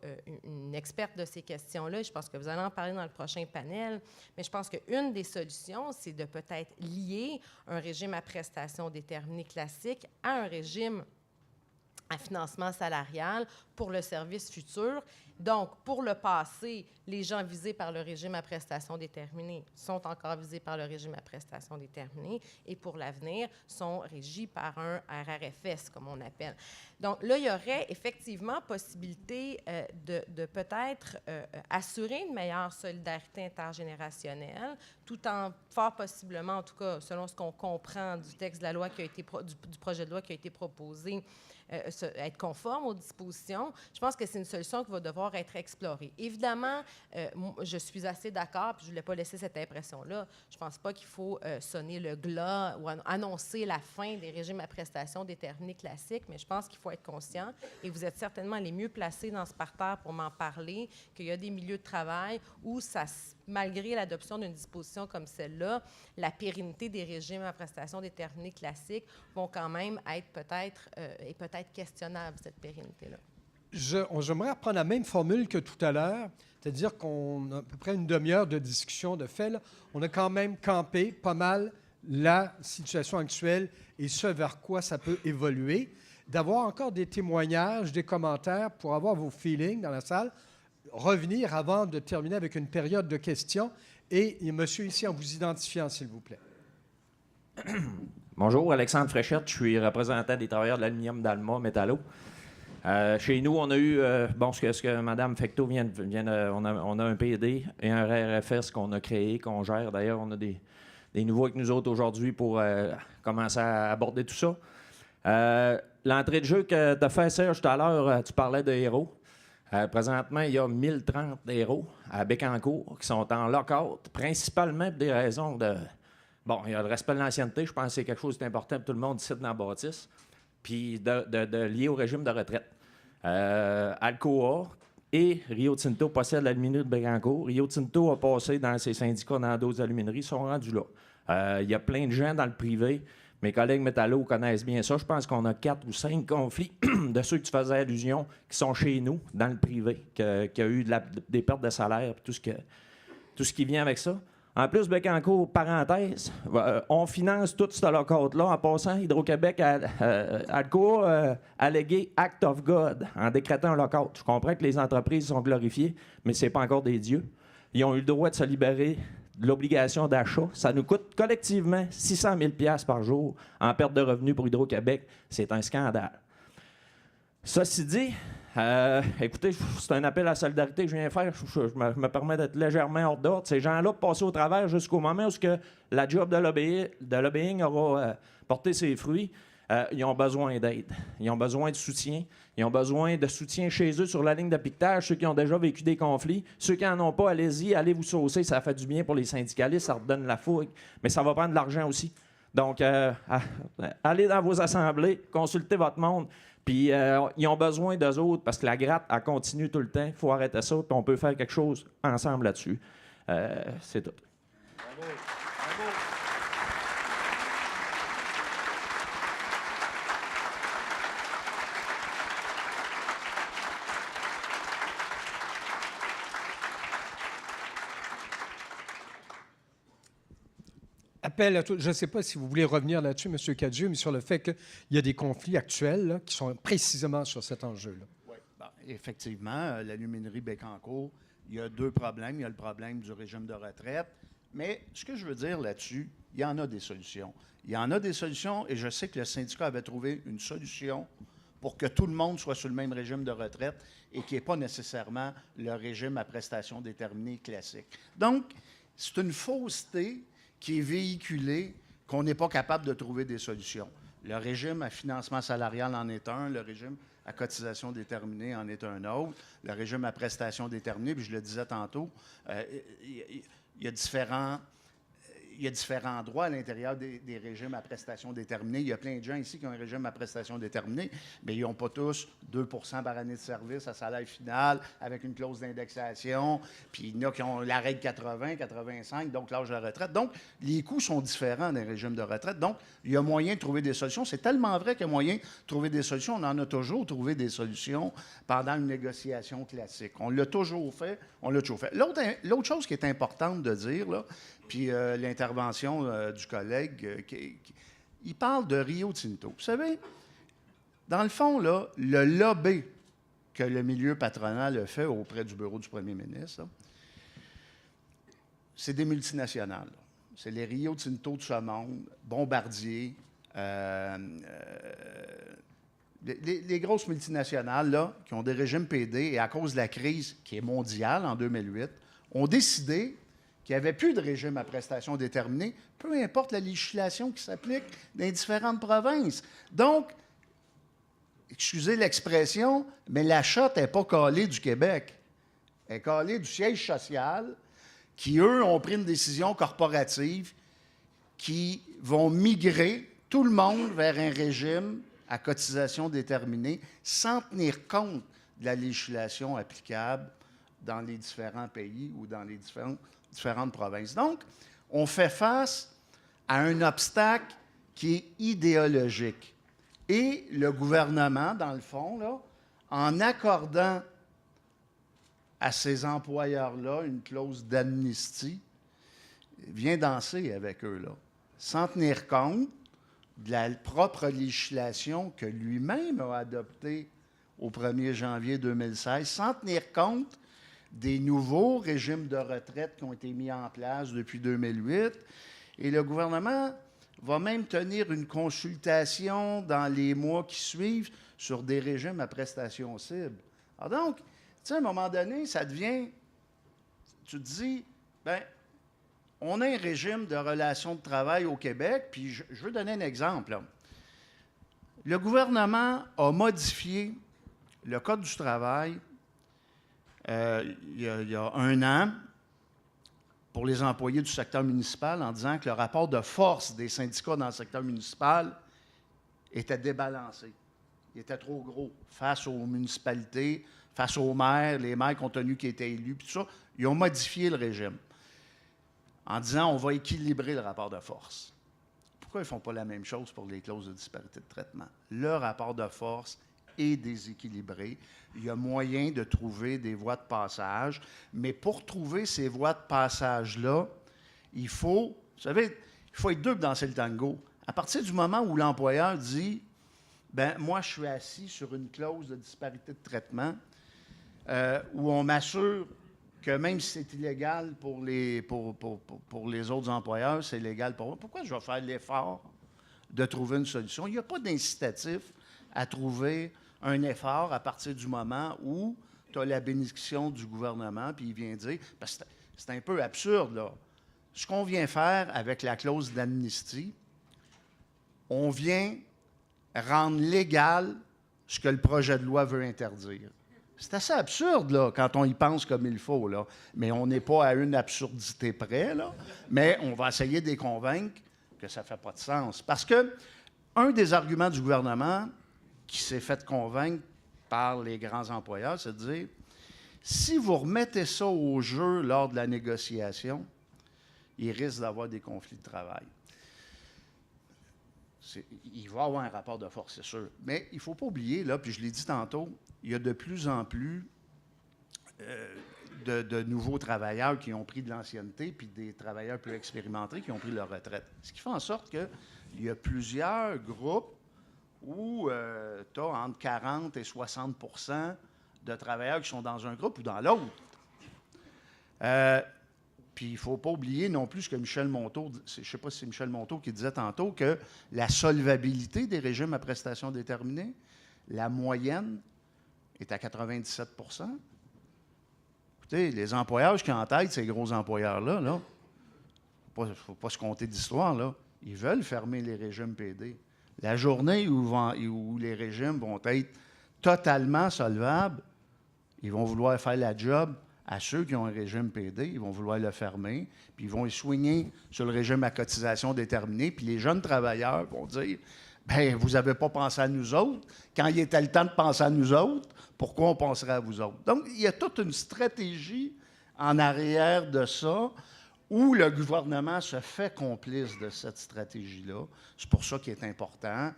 une experte de ces questions-là, je pense que vous allez en parler dans le prochain panel, mais je pense qu'une des solutions, c'est de peut-être lier un régime à prestations déterminées classique à un régime à financement salarial pour le service futur. Donc, pour le passé, les gens visés par le régime à prestations déterminées sont encore visés par le régime à prestations déterminées et pour l'avenir, sont régis par un RRFS, comme on appelle. Donc, là, il y aurait effectivement possibilité de peut-être assurer une meilleure solidarité intergénérationnelle, tout en fort possiblement, en tout cas, selon ce qu'on comprend du texte de la loi qui a été du projet de loi qui a été proposé, être conforme aux dispositions. Je pense que c'est une solution qui va devoir être explorée. Évidemment, je suis assez d'accord, puis je ne voulais pas laisser cette impression-là. Je ne pense pas qu'il faut sonner le glas ou annoncer la fin des régimes à prestations déterminées classiques, mais je pense qu'il faut être conscient, et vous êtes certainement les mieux placés dans ce parterre pour m'en parler, qu'il y a des milieux de travail où, malgré l'adoption d'une disposition comme celle-là, la pérennité des régimes à prestations déterminées classiques vont quand même être peut-être questionnable, cette pérennité-là. J'aimerais reprendre la même formule que tout à l'heure, c'est-à-dire qu'on a à peu près une demi-heure de discussion de fait. Là. On a quand même campé pas mal la situation actuelle et ce vers quoi ça peut évoluer. D'avoir encore des témoignages, des commentaires pour avoir vos feelings dans la salle. Revenir avant de terminer avec une période de questions. Et monsieur ici, en vous identifiant, s'il vous plaît. Bonjour, Alexandre Fréchette, je suis représentant des travailleurs de l'aluminium d'Alma Métallo. Chez nous, on a eu, ce que Mme Fecteau vient de, on a un PD et un RRFS qu'on a créé, qu'on gère. D'ailleurs, on a des nouveaux avec nous autres aujourd'hui pour commencer à aborder tout ça. L'entrée de jeu que tu as fait, Serge, tout à l'heure, tu parlais de héros. Présentement, il y a 1030 héros à Bécancour qui sont en lock-out, principalement pour des raisons de... Bon, il y a le respect de l'ancienneté, je pense que c'est quelque chose d'important pour tout le monde ici dans la bâtisse, puis de lié au régime de retraite. Alcoa et Rio Tinto possèdent l'aluminerie de Bécancour. Rio Tinto a passé dans ses syndicats dans d'autres alumineries, ils sont rendus là. Il y a plein de gens dans le privé. Mes collègues métallos connaissent bien ça. Je pense qu'on a 4 ou 5 conflits de ceux que tu faisais allusion qui sont chez nous, dans le privé, qui a eu des pertes de salaire, tout ce qui vient avec ça. En plus, Bécancour, parenthèse, on finance tout ce low-cost-là en passant. Hydro-Québec a le cours allégué Act of God en décrétant un lock-out. Je comprends que les entreprises sont glorifiées, mais ce n'est pas encore des dieux. Ils ont eu le droit de se libérer de l'obligation d'achat. Ça nous coûte collectivement 600 000 $ par jour en perte de revenus pour Hydro-Québec. C'est un scandale. Ceci dit, écoutez, c'est un appel à la solidarité que je viens faire. Je me permets d'être légèrement hors d'ordre. Ces gens-là passent au travers jusqu'au moment où la job de lobbying aura porté ses fruits. Ils ont besoin d'aide. Ils ont besoin de soutien. Ils ont besoin de soutien chez eux sur la ligne de piquetage, ceux qui ont déjà vécu des conflits. Ceux qui n'en ont pas, allez-y, allez vous saucer. Ça fait du bien pour les syndicalistes, ça redonne la fougue. Mais ça va prendre de l'argent aussi. Donc, allez dans vos assemblées, consultez votre monde. Puis, ils ont besoin d'eux autres parce que la gratte, elle continue tout le temps. Il faut arrêter ça, puis on peut faire quelque chose ensemble là-dessus. C'est tout. Bravo. Bravo. Appel à tout. Je ne sais pas si vous voulez revenir là-dessus, M. Cadieux, mais sur le fait qu'il y a des conflits actuels là, qui sont précisément sur cet enjeu-là. Oui. Bon, effectivement, l'aluminerie Bécancour, il y a deux problèmes. Il y a le problème du régime de retraite. Mais ce que je veux dire là-dessus, il y en a des solutions. Il y en a des solutions et je sais que le syndicat avait trouvé une solution pour que tout le monde soit sur le même régime de retraite et qu'il n'y ait pas nécessairement le régime à prestations déterminées classique. Donc, c'est une fausseté qui est véhiculée qu'on n'est pas capable de trouver des solutions. Le régime à financement salarial en est un, le régime à cotisation déterminée en est un autre, le régime à prestations déterminées, puis je le disais tantôt, il y a différents droits à l'intérieur des régimes à prestations déterminées. Il y a plein de gens ici qui ont un régime à prestations déterminées, mais ils n'ont pas tous 2 % par année de service à salaire final avec une clause d'indexation. Puis il y en a qui ont la règle 80, 85, donc l'âge de la retraite. Donc, les coûts sont différents des régimes de retraite. Donc, il y a moyen de trouver des solutions. C'est tellement vrai qu'il y a moyen de trouver des solutions. On en a toujours trouvé des solutions pendant une négociation classique. On l'a toujours fait. L'autre chose qui est importante de dire, là, puis l'intervention du collègue, il parle de Rio Tinto. Vous savez, dans le fond, là, le lobby que le milieu patronal a fait auprès du bureau du premier ministre, là, c'est des multinationales. Là. C'est les Rio Tinto de ce monde, Bombardier, les grosses multinationales là, qui ont des régimes PD et à cause de la crise qui est mondiale en 2008, ont décidé qu'il n'y avait plus de régime à prestations déterminées, peu importe la législation qui s'applique dans les différentes provinces. Donc, excusez l'expression, mais la chatte n'est pas calée du Québec. Elle est calée du siège social qui, eux, ont pris une décision corporative qui vont migrer tout le monde vers un régime à cotisation déterminée sans tenir compte de la législation applicable dans les différents pays ou dans les différentes provinces. Donc, on fait face à un obstacle qui est idéologique. Et le gouvernement, dans le fond, là, en accordant à ces employeurs-là une clause d'amnistie, vient danser avec eux, là, sans tenir compte de la propre législation que lui-même a adoptée au 1er janvier 2016, sans tenir compte des nouveaux régimes de retraite qui ont été mis en place depuis 2008. Et le gouvernement va même tenir une consultation dans les mois qui suivent sur des régimes à prestations cibles. Alors donc, tu sais, à un moment donné, ça devient... Tu te dis, bien, on a un régime de relations de travail au Québec, puis je veux donner un exemple. Là. Le gouvernement a modifié le Code du travail il y a 1 an pour les employés du secteur municipal en disant que le rapport de force des syndicats dans le secteur municipal était débalancé. Il était trop gros face aux municipalités, face aux maires, les maires compte tenu qui étaient élus, puis tout ça. Ils ont modifié le régime en disant on va équilibrer le rapport de force. Pourquoi ils ne font pas la même chose pour les clauses de disparité de traitement? Le rapport de force est déséquilibré. Il y a moyen de trouver des voies de passage, mais pour trouver ces voies de passage-là, Vous savez, il faut être deux pour danser le tango. À partir du moment où l'employeur dit ben moi, je suis assis sur une clause de disparité de traitement où on m'assure que même si c'est illégal pour les autres employeurs, c'est légal pour moi. Pourquoi je vais faire l'effort de trouver une solution? Il n'y a pas d'incitatif à trouver un effort à partir du moment où tu as la bénédiction du gouvernement, puis il vient dire, parce que c'est un peu absurde, là. Ce qu'on vient faire avec la clause d'amnistie, on vient rendre légal ce que le projet de loi veut interdire. C'est assez absurde, là, quand on y pense comme il faut, là. Mais on n'est pas à une absurdité près, là. Mais on va essayer de les convaincre que ça ne fait pas de sens. Parce que un des arguments du gouvernement qui s'est fait convaincre par les grands employeurs, c'est de dire, si vous remettez ça au jeu lors de la négociation, il risque d'avoir des conflits de travail. Il va y avoir un rapport de force, c'est sûr. Mais il ne faut pas oublier, là, puis je l'ai dit tantôt, il y a de plus en plus de nouveaux travailleurs qui ont pris de l'ancienneté, puis des travailleurs plus expérimentés qui ont pris leur retraite. Ce qui fait en sorte qu'il y a plusieurs groupes où tu as entre 40 et 60 % de travailleurs qui sont dans un groupe ou dans l'autre. Puis il ne faut pas oublier non plus ce que Michel Monteau, je ne sais pas si c'est Michel Monteau qui disait tantôt, que la solvabilité des régimes à prestations déterminées, la moyenne est à 97 %. Écoutez, les employeurs qui ont en tête, ces gros employeurs-là, il ne faut pas se compter d'histoire, là. Ils veulent fermer les régimes PD. La journée où les régimes vont être totalement solvables, ils vont vouloir faire la job à ceux qui ont un régime PD, ils vont vouloir le fermer, puis ils vont y soigner sur le régime à cotisation déterminée, puis les jeunes travailleurs vont dire « Bien, vous n'avez pas pensé à nous autres. Quand il était le temps de penser à nous autres, pourquoi on penserait à vous autres? » Donc, il y a toute une stratégie en arrière de ça où le gouvernement se fait complice de cette stratégie-là. C'est pour ça qu'il est important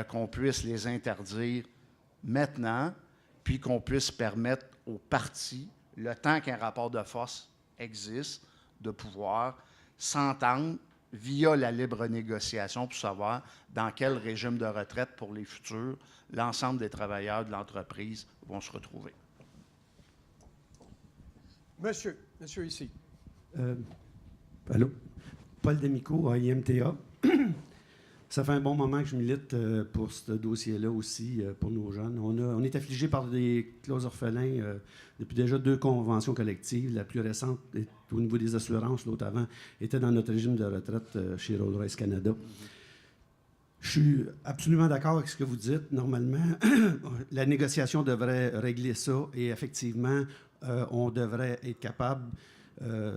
qu'on puisse les interdire maintenant, puis qu'on puisse permettre aux partis, le temps qu'un rapport de force existe, de pouvoir s'entendre via la libre négociation pour savoir dans quel régime de retraite pour les futurs l'ensemble des travailleurs de l'entreprise vont se retrouver. Monsieur ici. Allô? Paul D'Amico, à IMTA. Ça fait un bon moment que je milite pour ce dossier-là aussi, pour nos jeunes. On est affligés par des clauses orphelins depuis déjà 2 conventions collectives. La plus récente est au niveau des assurances, l'autre avant était dans notre régime de retraite chez Rolls-Royce Canada. Je suis absolument d'accord avec ce que vous dites. Normalement, la négociation devrait régler ça et effectivement, on devrait être capable,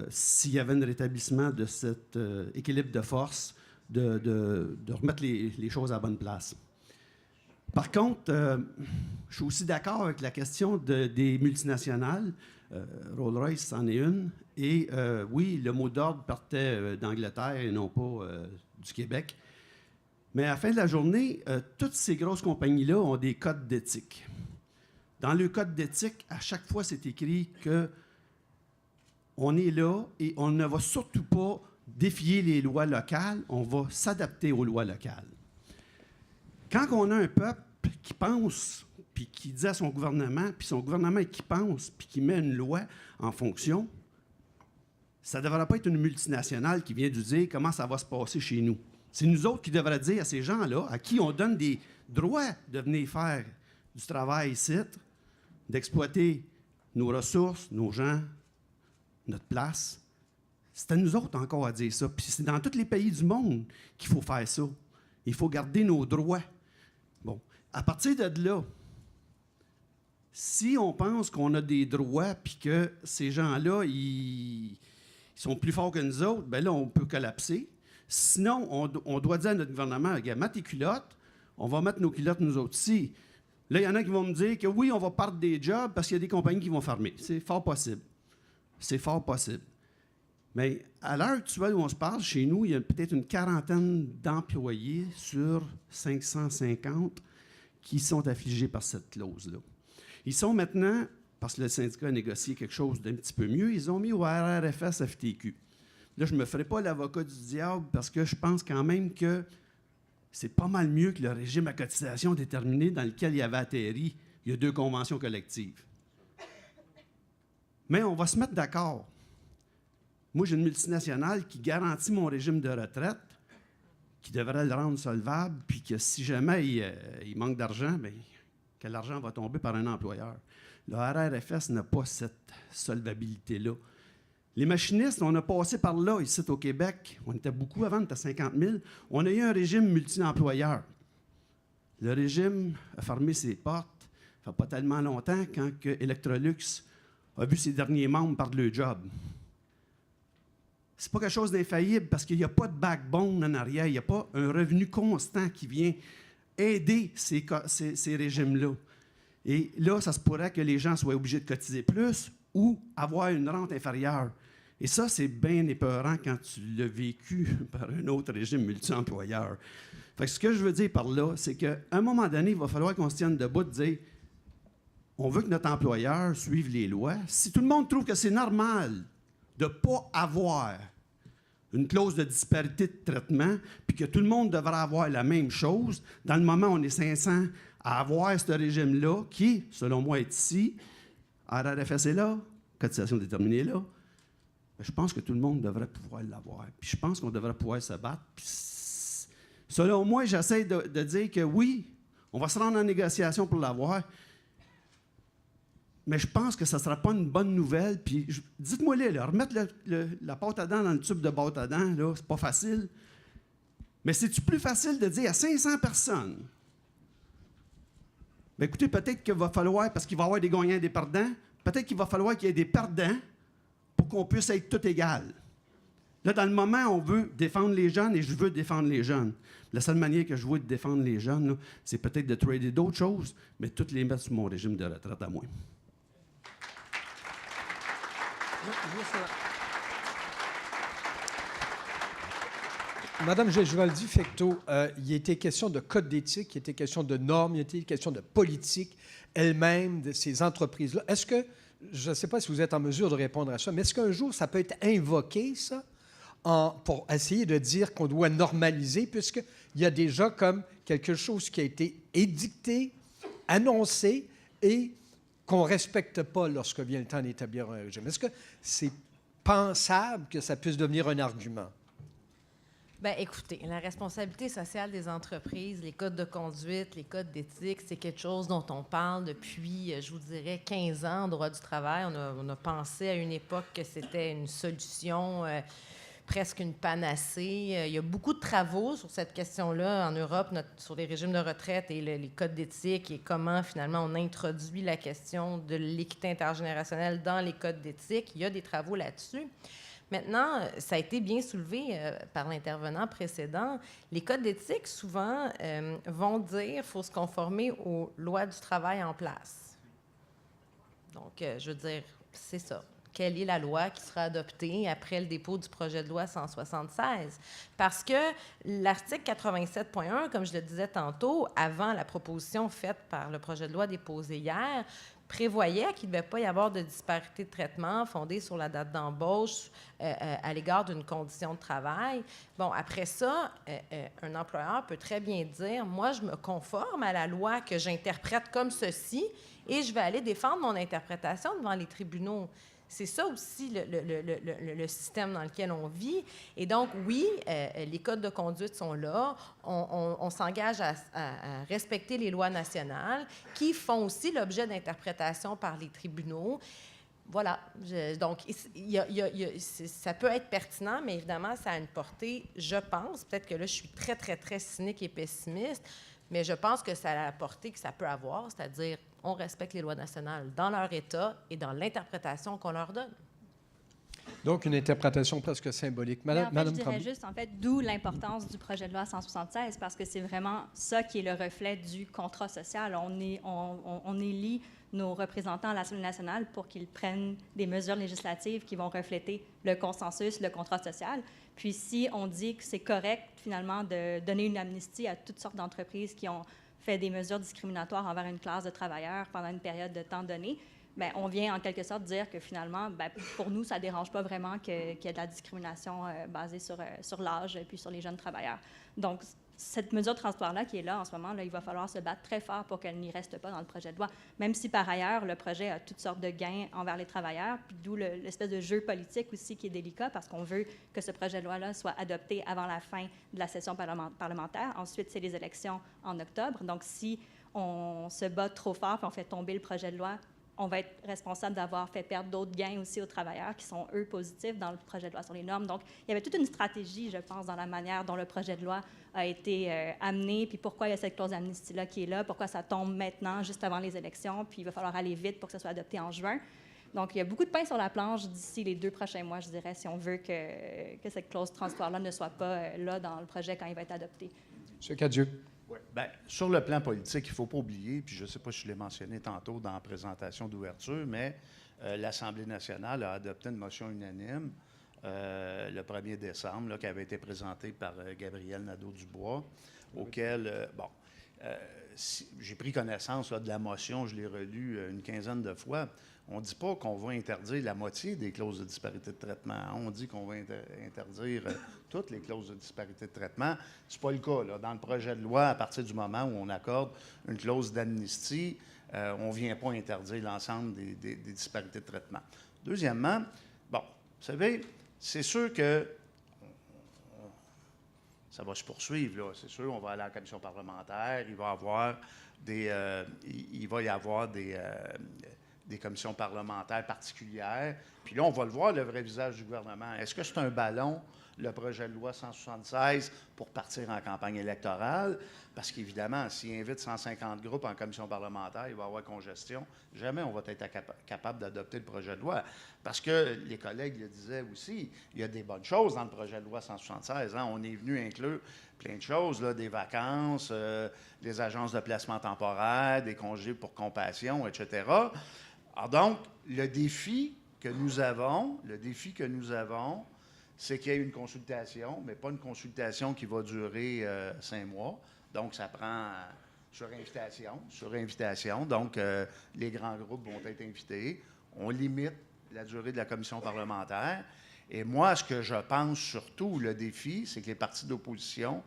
s'il y avait un rétablissement de cet équilibre de force, de remettre les choses à la bonne place. Par contre, je suis aussi d'accord avec la question des multinationales. Rolls-Royce en est une. Et oui, le mot d'ordre partait d'Angleterre et non pas du Québec. Mais à la fin de la journée, toutes ces grosses compagnies-là ont des codes d'éthique. Dans le code d'éthique, à chaque fois, c'est écrit qu'on est là et on ne va surtout pas défier les lois locales, on va s'adapter aux lois locales. Quand on a un peuple qui pense, puis qui dit à son gouvernement, puis son gouvernement qui pense, puis qui met une loi en fonction, ça ne devrait pas être une multinationale qui vient nous dire comment ça va se passer chez nous. C'est nous autres qui devraient dire à ces gens-là, à qui on donne des droits de venir faire du travail ici, d'exploiter nos ressources, nos gens, notre place. C'est à nous autres encore à dire ça. Puis c'est dans tous les pays du monde qu'il faut faire ça. Il faut garder nos droits. Bon, à partir de là, si on pense qu'on a des droits puis que ces gens-là, ils sont plus forts que nous autres, bien là, on peut collapser. Sinon, on doit dire à notre gouvernement, regarde, mets tes culottes, on va mettre nos culottes nous autres ici. Là, il y en a qui vont me dire que oui, on va perdre des jobs parce qu'il y a des compagnies qui vont fermer. C'est fort possible. C'est fort possible. Mais à l'heure actuelle où on se parle, chez nous, il y a peut-être une quarantaine d'employés sur 550 qui sont affligés par cette clause-là. Ils sont maintenant, parce que le syndicat a négocié quelque chose d'un petit peu mieux, ils ont mis au RRFS FTQ. là, je ne me ferai pas l'avocat du diable parce que je pense quand même que c'est pas mal mieux que le régime à cotisation déterminé dans lequel il avait atterri. Il y a 2 conventions collectives. Mais on va se mettre d'accord. Moi, j'ai une multinationale qui garantit mon régime de retraite, qui devrait le rendre solvable, puis que si jamais il manque d'argent, bien, que l'argent va tomber par un employeur. Le RRFS n'a pas cette solvabilité-là. Les machinistes, on a passé par là, ici au Québec. On était beaucoup avant, on était 50 000. On a eu un régime multi-employeur. Le régime a fermé ses portes, ça fait pas tellement longtemps, quand que Electrolux a vu ses derniers membres perdre le job. C'est pas quelque chose d'infaillible parce qu'il n'y a pas de backbone en arrière, il n'y a pas un revenu constant qui vient aider ces régimes-là. Et là, ça se pourrait que les gens soient obligés de cotiser plus ou avoir une rente inférieure. Et ça, c'est bien épeurant quand tu l'as vécu par un autre régime multi-employeur. Fait que ce que je veux dire par là, c'est qu'à un moment donné, il va falloir qu'on se tienne debout et dire on veut que notre employeur suive les lois. Si tout le monde trouve que c'est normal de ne pas avoir une clause de disparité de traitement, puis que tout le monde devrait avoir la même chose, dans le moment où on est 500 à avoir ce régime-là, qui, selon moi, est ici, RRFS est là, cotisation déterminée est là, bien, je pense que tout le monde devrait pouvoir l'avoir. Puis je pense qu'on devrait pouvoir se battre. Puis selon moi, j'essaie de dire que oui, on va se rendre en négociation pour l'avoir, mais je pense que ça ne sera pas une bonne nouvelle. Puis dites-moi-les, là, remettre la pâte à dents dans le tube de pâte à dents, là, c'est pas facile. Mais c'est-tu plus facile de dire à 500 personnes, bien, écoutez, peut-être qu'il va falloir, parce qu'il va y avoir des gagnants et des perdants, peut-être qu'il va falloir qu'il y ait des perdants pour qu'on puisse être tout égal. Là, dans le moment, on veut défendre les jeunes et je veux défendre les jeunes. La seule manière que je veux défendre les jeunes, là, c'est peut-être de trader d'autres choses, mais toutes les mettre sur mon régime de retraite à moi. Madame Gesualdi-Fecteau, il était question de code d'éthique, il était question de normes, il était question de politique elle-même de ces entreprises-là. Est-ce que, je ne sais pas si vous êtes en mesure de répondre à ça, mais est-ce qu'un jour, ça peut être invoqué, ça, pour essayer de dire qu'on doit normaliser, puisqu'il y a déjà comme quelque chose qui a été édicté, annoncé, et qu'on ne respecte pas lorsque vient le temps d'établir un régime. Est-ce que c'est pensable que ça puisse devenir un argument? Bien, écoutez, la responsabilité sociale des entreprises, les codes de conduite, les codes d'éthique, c'est quelque chose dont on parle depuis, je vous dirais, 15 ans en droit du travail. On a pensé à une époque que c'était une solution, presque une panacée. Il y a beaucoup de travaux sur cette question-là en Europe, sur les régimes de retraite et les codes d'éthique et comment, finalement, on introduit la question de l'équité intergénérationnelle dans les codes d'éthique. Il y a des travaux là-dessus. Maintenant, ça a été bien soulevé par l'intervenant précédent. Les codes d'éthique, souvent, vont dire qu'il faut se conformer aux lois du travail en place. Donc, je veux dire, c'est ça. Quelle est la loi qui sera adoptée après le dépôt du projet de loi 176? Parce que l'article 87.1, comme je le disais tantôt, avant la proposition faite par le projet de loi déposé hier, prévoyait qu'il ne devait pas y avoir de disparité de traitement fondée sur la date d'embauche à l'égard d'une condition de travail. Bon, après ça, un employeur peut très bien dire, moi, je me conforme à la loi que j'interprète comme ceci et je vais aller défendre mon interprétation devant les tribunaux. C'est ça aussi le système dans lequel on vit. Et donc, oui, les codes de conduite sont là. On s'engage à respecter les lois nationales qui font aussi l'objet d'interprétation par les tribunaux. Voilà. Donc, ça peut être pertinent, mais évidemment, ça a une portée, je pense, peut-être que là, je suis très, très, très cynique et pessimiste, mais je pense que ça a la portée que ça peut avoir, c'est-à-dire on respecte les lois nationales dans leur état et dans l'interprétation qu'on leur donne. Donc, une interprétation presque symbolique. Madame je dirais juste, en fait, d'où l'importance du projet de loi 176, parce que c'est vraiment ça qui est le reflet du contrat social. On élit nos représentants à l'Assemblée nationale pour qu'ils prennent des mesures législatives qui vont refléter le consensus, le contrat social. Puis si on dit que c'est correct, finalement, de donner une amnistie à toutes sortes d'entreprises qui ont fait des mesures discriminatoires envers une classe de travailleurs pendant une période de temps donnée, bien, on vient en quelque sorte dire que finalement, bien, pour nous, ça ne dérange pas vraiment qu'il y ait de la discrimination basée sur l'âge et puis sur les jeunes travailleurs. Donc, cette mesure transitoire-là qui est là en ce moment, là, il va falloir se battre très fort pour qu'elle n'y reste pas dans le projet de loi, même si par ailleurs, le projet a toutes sortes de gains envers les travailleurs, puis d'où l'espèce de jeu politique aussi qui est délicat, parce qu'on veut que ce projet de loi-là soit adopté avant la fin de la session parlementaire. Ensuite, c'est les élections en octobre. Donc, si on se bat trop fort puis on fait tomber le projet de loi, on va être responsable d'avoir fait perdre d'autres gains aussi aux travailleurs qui sont, eux, positifs dans le projet de loi sur les normes. Donc, il y avait toute une stratégie, je pense, dans la manière dont le projet de loi a été amené, puis pourquoi il y a cette clause d'amnistie-là qui est là, pourquoi ça tombe maintenant, juste avant les élections, puis il va falloir aller vite pour que ça soit adopté en juin. Donc, il y a beaucoup de pain sur la planche d'ici les 2 prochains mois, je dirais, si on veut que cette clause transitoire-là ne soit pas là dans le projet quand il va être adopté. M. Cadieux. Oui. Bien, sur le plan politique, il ne faut pas oublier, puis je ne sais pas si je l'ai mentionné tantôt dans la présentation d'ouverture, mais l'Assemblée nationale a adopté une motion unanime le 1er décembre, là, qui avait été présentée par Gabriel Nadeau-Dubois, auquel, j'ai pris connaissance là, de la motion, je l'ai relue une quinzaine de fois. On ne dit pas qu'on va interdire la moitié des clauses de disparité de traitement. On dit qu'on va interdire toutes les clauses de disparité de traitement. Ce n'est pas le cas. Là. Dans le projet de loi, à partir du moment où on accorde une clause d'amnistie, on ne vient pas interdire l'ensemble des disparités de traitement. Deuxièmement, bon, vous savez, c'est sûr que ça va se poursuivre. Là. C'est sûr, on va aller à la commission parlementaire, il va y avoir des commissions parlementaires particulières. Puis là, on va le voir, le vrai visage du gouvernement. Est-ce que c'est un ballon, le projet de loi 176, pour partir en campagne électorale? Parce qu'évidemment, s'il invite 150 groupes en commission parlementaire, il va y avoir congestion. Jamais on va être capable d'adopter le projet de loi. Parce que les collègues le disaient aussi, il y a des bonnes choses dans le projet de loi 176. Hein? On est venu inclure plein de choses, là, des vacances, des agences de placement temporaire, des congés pour compassion, etc. Alors donc, le défi que nous avons, c'est qu'il y ait une consultation, mais pas une consultation qui va durer 5 mois. Donc, ça prend sur invitation. Donc, les grands groupes vont être invités. On limite la durée de la commission parlementaire. Et moi, ce que je pense surtout, le défi, c'est que les partis d'opposition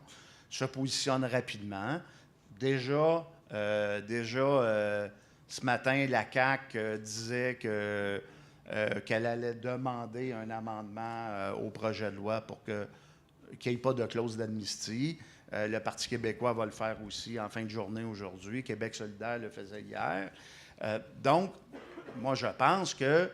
se positionnent rapidement. Déjà, ce matin, la CAQ disait qu'elle allait demander un amendement au projet de loi pour qu'il n'y ait pas de clause d'amnistie. Le Parti québécois va le faire aussi en fin de journée aujourd'hui. Québec solidaire le faisait hier. Donc, moi, je pense que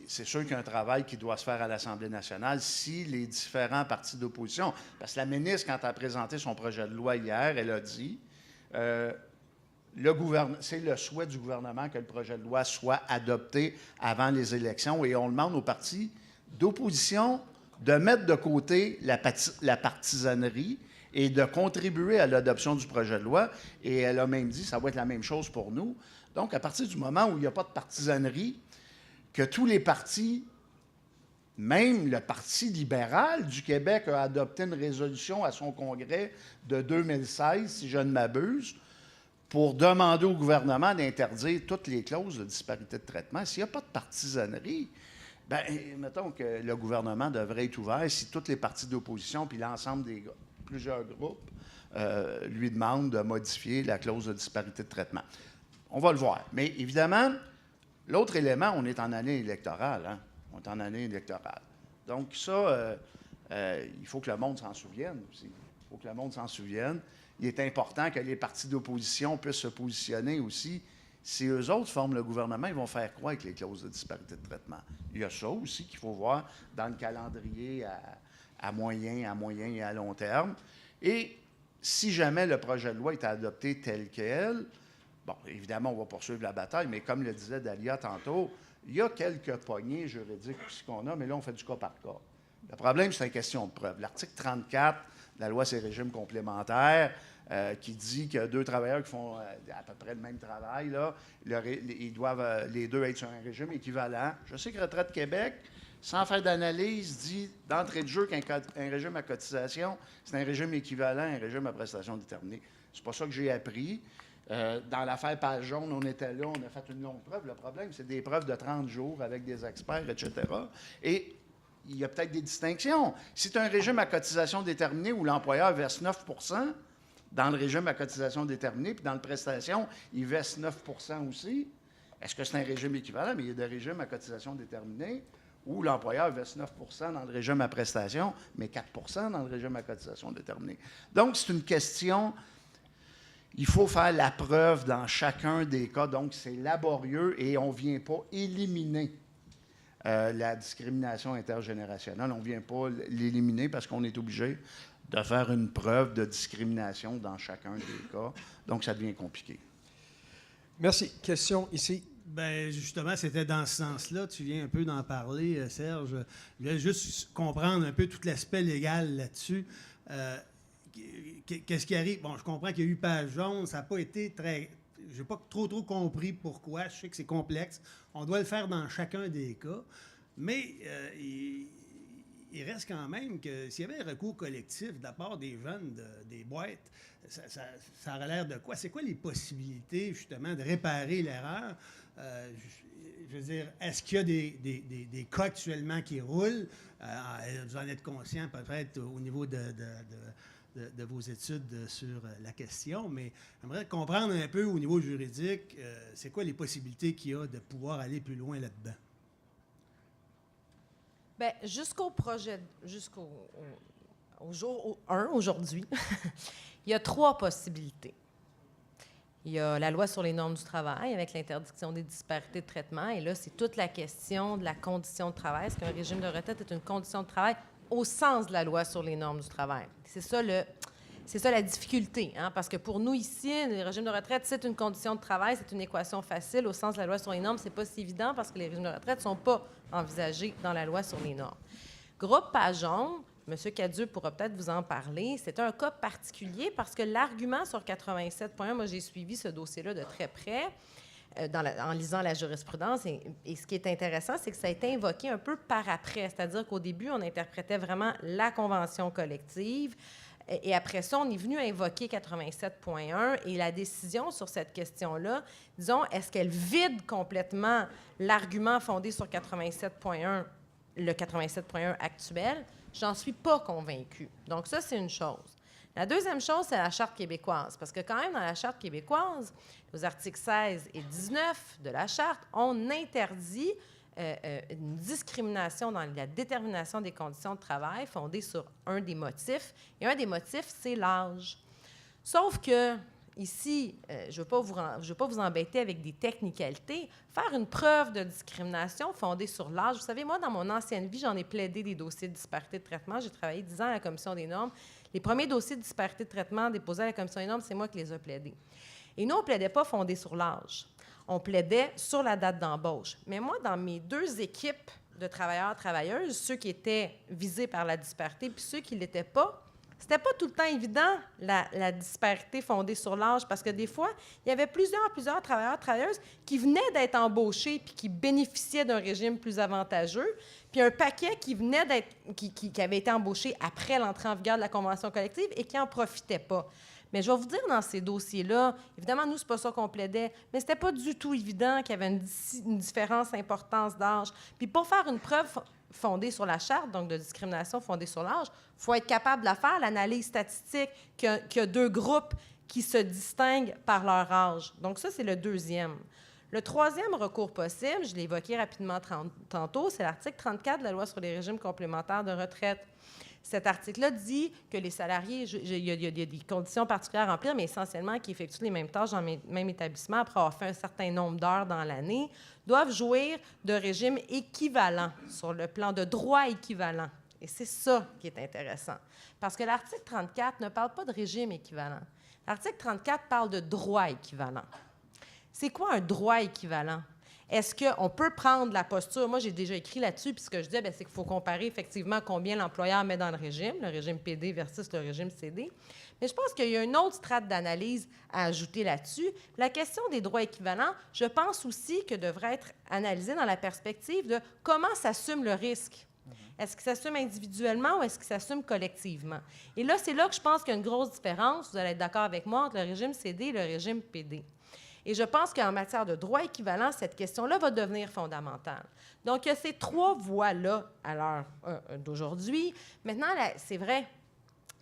c'est sûr qu'il y a un travail qui doit se faire à l'Assemblée nationale si les différents partis d'opposition... Parce que la ministre, quand elle a présenté son projet de loi hier, elle a dit... c'est le souhait du gouvernement que le projet de loi soit adopté avant les élections et on demande aux partis d'opposition de mettre de côté la partisanerie et de contribuer à l'adoption du projet de loi. Et elle a même dit que ça va être la même chose pour nous. Donc, à partir du moment où il n'y a pas de partisanerie, que tous les partis, même le Parti libéral du Québec a adopté une résolution à son congrès de 2016, si je ne m'abuse, pour demander au gouvernement d'interdire toutes les clauses de disparité de traitement. S'il n'y a pas de partisanerie, bien, mettons que le gouvernement devrait être ouvert si tous les partis d'opposition puis l'ensemble des plusieurs groupes lui demandent de modifier la clause de disparité de traitement. On va le voir. Mais évidemment, l'autre élément, on est en année électorale. Hein? On est en année électorale. Donc ça, il faut que le monde s'en souvienne aussi. Il faut que le monde s'en souvienne. Il est important que les partis d'opposition puissent se positionner aussi. Si eux autres forment le gouvernement, ils vont faire quoi avec les clauses de disparité de traitement? Il y a ça aussi qu'il faut voir dans le calendrier à moyen et à long terme. Et si jamais le projet de loi est adopté tel quel, bon, évidemment, on va poursuivre la bataille, mais comme le disait Dalia tantôt, il y a quelques poignées juridiques aussi qu'on a, mais là, on fait du cas par cas. Le problème, c'est une question de preuve. L'article 34 de la loi sur les régimes complémentaires qui dit que 2 travailleurs qui font à peu près le même travail, là, ils doivent les 2 être sur un régime équivalent. Je sais que Retraite Québec, sans faire d'analyse, dit d'entrée de jeu qu'un régime à cotisation, c'est un régime équivalent à un régime à prestation déterminée. C'est pas ça que j'ai appris. Dans l'affaire Page jaune, on était là, on a fait une longue preuve. Le problème, c'est des preuves de 30 jours avec des experts, etc. Et il y a peut-être des distinctions. Si tu as un régime à cotisation déterminée où l'employeur verse 9 dans le régime à cotisation déterminée, puis dans le prestation, il verse 9 aussi, est-ce que c'est un régime équivalent? Mais il y a des régimes à cotisation déterminée où l'employeur verse 9 dans le régime à prestation, mais 4 dans le régime à cotisation déterminée. Donc, c'est une question... Il faut faire la preuve dans chacun des cas. Donc, c'est laborieux et on ne vient pas éliminer la discrimination intergénérationnelle. On ne vient pas l'éliminer parce qu'on est obligé de faire une preuve de discrimination dans chacun des cas. Donc, ça devient compliqué. Merci. Question ici. Bien, justement, c'était dans ce sens-là. Tu viens un peu d'en parler, Serge. Je voulais juste comprendre un peu tout l'aspect légal là-dessus. Qu'est-ce qui arrive? Bon, je comprends qu'il y a eu Page jaune. Ça n'a pas été très... Je n'ai pas trop compris pourquoi. Je sais que c'est complexe. On doit le faire dans chacun des cas. Mais il reste quand même que s'il y avait un recours collectif de la part des jeunes des boîtes, ça aurait l'air de quoi? C'est quoi les possibilités, justement, de réparer l'erreur? Je veux dire, est-ce qu'il y a des cas actuellement qui roulent? Vous en êtes conscient peut-être au niveau de vos études sur la question, mais j'aimerais comprendre un peu au niveau juridique, c'est quoi les possibilités qu'il y a de pouvoir aller plus loin là-dedans? Bien, jusqu'au jour 1, aujourd'hui, il y a 3 possibilités. Il y a la loi sur les normes du travail avec l'interdiction des disparités de traitement. Et là, c'est toute la question de la condition de travail. Est-ce qu'un régime de retraite est une condition de travail au sens de la loi sur les normes du travail? C'est ça la difficulté, hein? Parce que pour nous ici, le régime de retraite, c'est une condition de travail, c'est une équation facile. Au sens de la loi sur les normes, c'est pas si évident parce que les régimes de retraite ne sont pas envisagés dans la loi sur les normes. Groupe Page jaune, M. Cadieux pourra peut-être vous en parler. C'est un cas particulier parce que l'argument sur 87.1, moi, j'ai suivi ce dossier-là de très près en lisant la jurisprudence. Et ce qui est intéressant, c'est que ça a été invoqué un peu par après. C'est-à-dire qu'au début, on interprétait vraiment la convention collective. Et après ça, on est venu invoquer 87.1 et la décision sur cette question-là, disons, est-ce qu'elle vide complètement l'argument fondé sur 87.1, le 87.1 actuel? J'en suis pas convaincue. Donc ça, c'est une chose. La deuxième chose, c'est la Charte québécoise. Parce que quand même, dans la Charte québécoise, aux articles 16 et 19 de la Charte, on interdit une discrimination dans la détermination des conditions de travail fondée sur un des motifs. Et un des motifs, c'est l'âge. Sauf que, ici, je ne veux pas vous embêter avec des technicalités. Faire une preuve de discrimination fondée sur l'âge, vous savez, moi, dans mon ancienne vie, j'en ai plaidé des dossiers de disparité de traitement. J'ai travaillé 10 ans à la Commission des normes. Les premiers dossiers de disparité de traitement déposés à la Commission des normes, c'est moi qui les ai plaidés. Et nous, on ne plaidait pas fondé sur l'âge. On plaidait sur la date d'embauche. Mais moi, dans mes 2 équipes de travailleurs-travailleuses, ceux qui étaient visés par la disparité puis ceux qui ne l'étaient pas, c'était pas tout le temps évident, la disparité fondée sur l'âge, parce que des fois, il y avait plusieurs travailleurs-travailleuses qui venaient d'être embauchés puis qui bénéficiaient d'un régime plus avantageux, puis un paquet qui venait qui avait été embauché après l'entrée en vigueur de la convention collective et qui n'en profitaient pas. Mais je vais vous dire, dans ces dossiers-là, évidemment, nous, c'est pas ça qu'on plaidait, mais c'était pas du tout évident qu'il y avait une différence d'importance d'âge. Puis pour faire une preuve fondée sur la Charte, donc de discrimination fondée sur l'âge, il faut être capable de la faire, l'analyse statistique, qu'il y a 2 groupes qui se distinguent par leur âge. Donc ça, c'est le deuxième. Le troisième recours possible, je l'ai évoqué rapidement tantôt, c'est l'article 34 de la Loi sur les régimes complémentaires de retraite. Cet article-là dit que les salariés, il y a des conditions particulières à remplir, mais essentiellement qui effectuent les mêmes tâches dans le même établissement après avoir fait un certain nombre d'heures dans l'année, doivent jouir de régimes équivalents sur le plan de droits équivalents. Et c'est ça qui est intéressant. Parce que l'article 34 ne parle pas de régime équivalent. L'article 34 parle de droits équivalents. C'est quoi un droit équivalent? Est-ce qu'on peut prendre la posture? Moi, j'ai déjà écrit là-dessus, puis ce que je dis, c'est qu'il faut comparer effectivement combien l'employeur met dans le régime PD versus le régime CD. Mais je pense qu'il y a une autre strate d'analyse à ajouter là-dessus. La question des droits équivalents, je pense aussi que devrait être analysée dans la perspective de comment s'assume le risque. Est-ce qu'ils s'assument individuellement ou est-ce qu'ils s'assument collectivement? Et là, c'est là que je pense qu'il y a une grosse différence, vous allez être d'accord avec moi, entre le régime CD et le régime PD. Et je pense qu'en matière de droit équivalent, cette question-là va devenir fondamentale. Donc, il y a ces 3 voies-là à l'heure d'aujourd'hui. Maintenant, c'est vrai,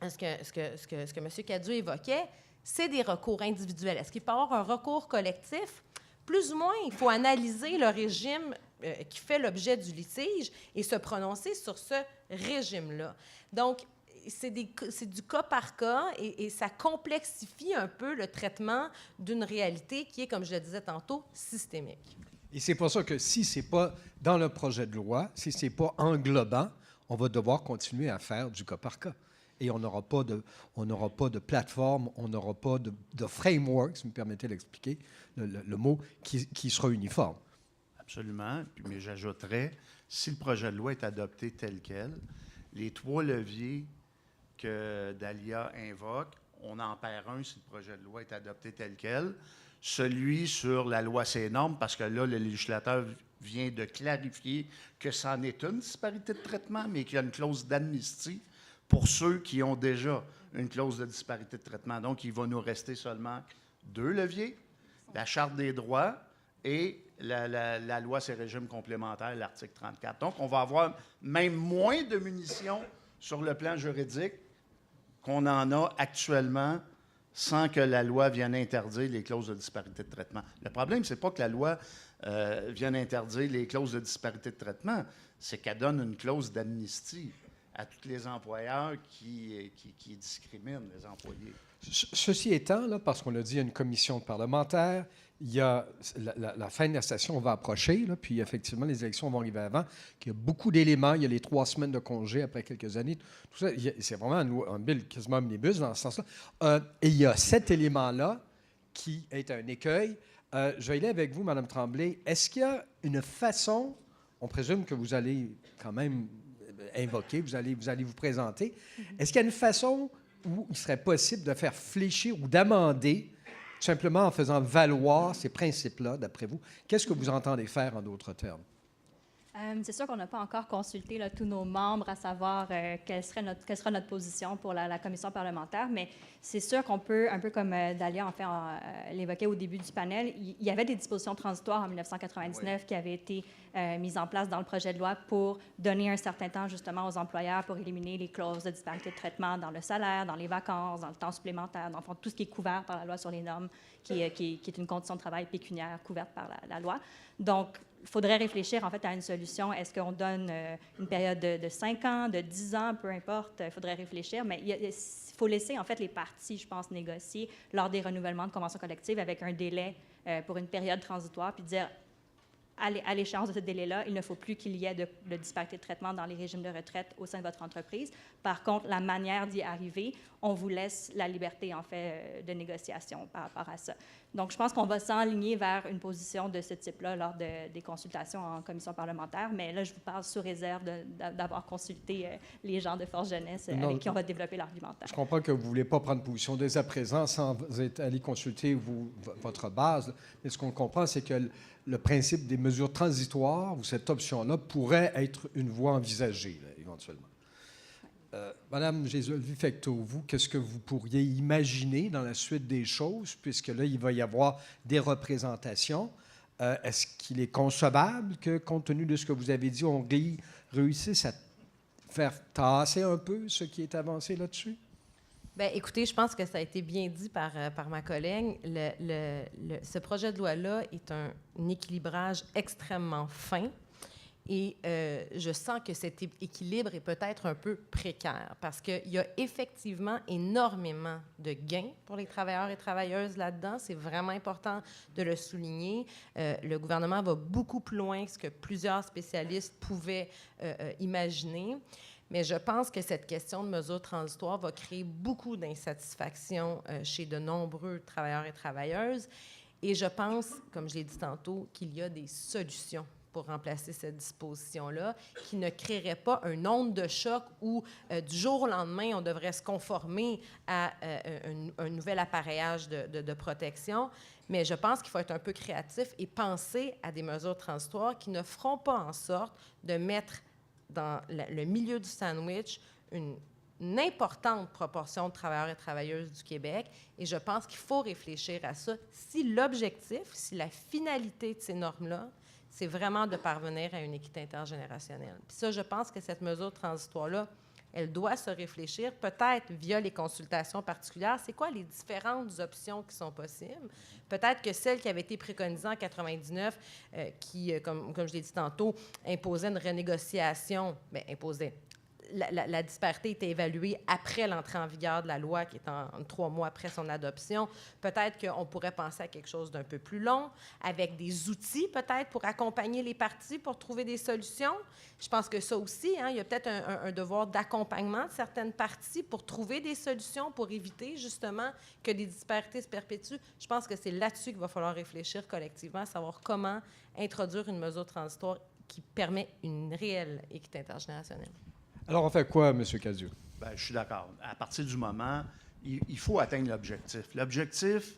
ce que M. Cadieux évoquait, c'est des recours individuels. Est-ce qu'il peut y avoir un recours collectif? Plus ou moins, il faut analyser le régime qui fait l'objet du litige et se prononcer sur ce régime-là. Donc, c'est du cas par cas et ça complexifie un peu le traitement d'une réalité qui est, comme je le disais tantôt, systémique. Et c'est pour ça que si ce n'est pas dans le projet de loi, si ce n'est pas englobant, on va devoir continuer à faire du cas par cas. Et on n'aura pas de plateforme, on n'aura pas de framework, si vous me permettez d'expliquer le mot, qui sera uniforme. Absolument. Mais j'ajouterais, si le projet de loi est adopté tel quel, les 3 leviers que Dalia invoque, on en perd un si le projet de loi est adopté tel quel. Celui sur la loi C-Normes, parce que là, le législateur vient de clarifier que c'en est une disparité de traitement, mais qu'il y a une clause d'amnistie pour ceux qui ont déjà une clause de disparité de traitement. Donc, il va nous rester seulement 2 leviers, la Charte des droits et la loi sur les régimes complémentaires, l'article 34. Donc, on va avoir même moins de munitions sur le plan juridique qu'on en a actuellement sans que la loi vienne interdire les clauses de disparité de traitement. Le problème, ce n'est pas que la loi vienne interdire les clauses de disparité de traitement, c'est qu'elle donne une clause d'amnistie à tous les employeurs qui discriminent les employés. Ceci étant, là, parce qu'on l'a dit, il y a une commission parlementaire, il y a la fin de la session va approcher, là, puis effectivement, les élections vont arriver avant, qu'il y a beaucoup d'éléments, il y a les 3 semaines de congé après quelques années, tout ça, c'est vraiment un bill quasiment omnibus dans ce sens-là. Et il y a cet élément-là qui est un écueil. Je vais aller avec vous, Mme Tremblay. Est-ce qu'il y a une façon, on présume que vous allez quand même invoquer, vous allez vous présenter, est-ce qu'il y a une façon où il serait possible de faire fléchir ou d'amender, simplement en faisant valoir ces principes-là, d'après vous? Qu'est-ce que vous entendez faire, en d'autres termes? C'est sûr qu'on n'a pas encore consulté là, tous nos membres à savoir quelle sera notre position pour la commission parlementaire, mais c'est sûr qu'on peut, un peu comme Dalia en fait l'évoquait au début du panel, il y avait des dispositions transitoires en 1999 qui avaient été mises en place dans le projet de loi pour donner un certain temps justement aux employeurs pour éliminer les clauses de disparité de traitement dans le salaire, dans les vacances, dans le temps supplémentaire, dans le fond, tout ce qui est couvert par la loi sur les normes, qui est une condition de travail pécuniaire couverte par la loi. Donc, il faudrait réfléchir en fait à une solution. Est-ce qu'on donne une période de 5 ans, de 10 ans, peu importe, il faudrait réfléchir, mais il faut laisser en fait les parties, je pense, négocier lors des renouvellements de conventions collectives avec un délai pour une période transitoire, puis dire à l'échéance de ce délai-là, il ne faut plus qu'il y ait de disparité de traitement dans les régimes de retraite au sein de votre entreprise. Par contre, la manière d'y arriver, on vous laisse la liberté, en fait, de négociation par rapport à ça. Donc, je pense qu'on va s'enligner vers une position de ce type-là lors des consultations en commission parlementaire, mais là, je vous parle sous réserve d'avoir consulté les gens de Force Jeunesse avec qui on va développer l'argumentaire. Je comprends que vous ne voulez pas prendre position dès à présent sans aller consulter votre base, mais ce qu'on comprend, c'est que le principe des mesures transitoires ou cette option-là pourrait être une voie envisagée, là, éventuellement. Madame Jésus-Fecteau, vous, qu'est-ce que vous pourriez imaginer dans la suite des choses, puisque là, il va y avoir des représentations? Est-ce qu'il est concevable que, compte tenu de ce que vous avez dit, on réussisse à faire tasser un peu ce qui est avancé là-dessus? Bien, écoutez, je pense que ça a été bien dit par ma collègue. Ce projet de loi-là est un équilibrage extrêmement fin. Et je sens que cet équilibre est peut-être un peu précaire parce qu'il y a effectivement énormément de gains pour les travailleurs et travailleuses là-dedans. C'est vraiment important de le souligner. Le gouvernement va beaucoup plus loin que ce que plusieurs spécialistes pouvaient imaginer. Mais je pense que cette question de mesures transitoires va créer beaucoup d'insatisfaction chez de nombreux travailleurs et travailleuses. Et je pense, comme je l'ai dit tantôt, qu'il y a des solutions pour remplacer cette disposition-là, qui ne créerait pas une onde de choc où, du jour au lendemain, on devrait se conformer à un nouvel appareillage de protection. Mais je pense qu'il faut être un peu créatif et penser à des mesures transitoires qui ne feront pas en sorte de mettre dans le milieu du sandwich une importante proportion de travailleurs et travailleuses du Québec, et je pense qu'il faut réfléchir à ça. Si l'objectif, si la finalité de ces normes-là, c'est vraiment de parvenir à une équité intergénérationnelle. Puis ça, je pense que cette mesure transitoire-là, elle doit se réfléchir, peut-être via les consultations particulières. C'est quoi les différentes options qui sont possibles? Peut-être que celle qui avait été préconisée en 99, qui, comme je l'ai dit tantôt, imposait une renégociation, bien, imposait. La disparité était évaluée après l'entrée en vigueur de la loi, qui est en 3 mois après son adoption. Peut-être qu'on pourrait penser à quelque chose d'un peu plus long, avec des outils peut-être pour accompagner les parties, pour trouver des solutions. Je pense que ça aussi, il y a peut-être un devoir d'accompagnement de certaines parties pour trouver des solutions, pour éviter justement que des disparités se perpétuent. Je pense que c'est là-dessus qu'il va falloir réfléchir collectivement, à savoir comment introduire une mesure transitoire qui permet une réelle équité intergénérationnelle. Alors, on fait quoi, M. Cadieux? Bien, je suis d'accord. À partir du moment, il faut atteindre l'objectif. L'objectif,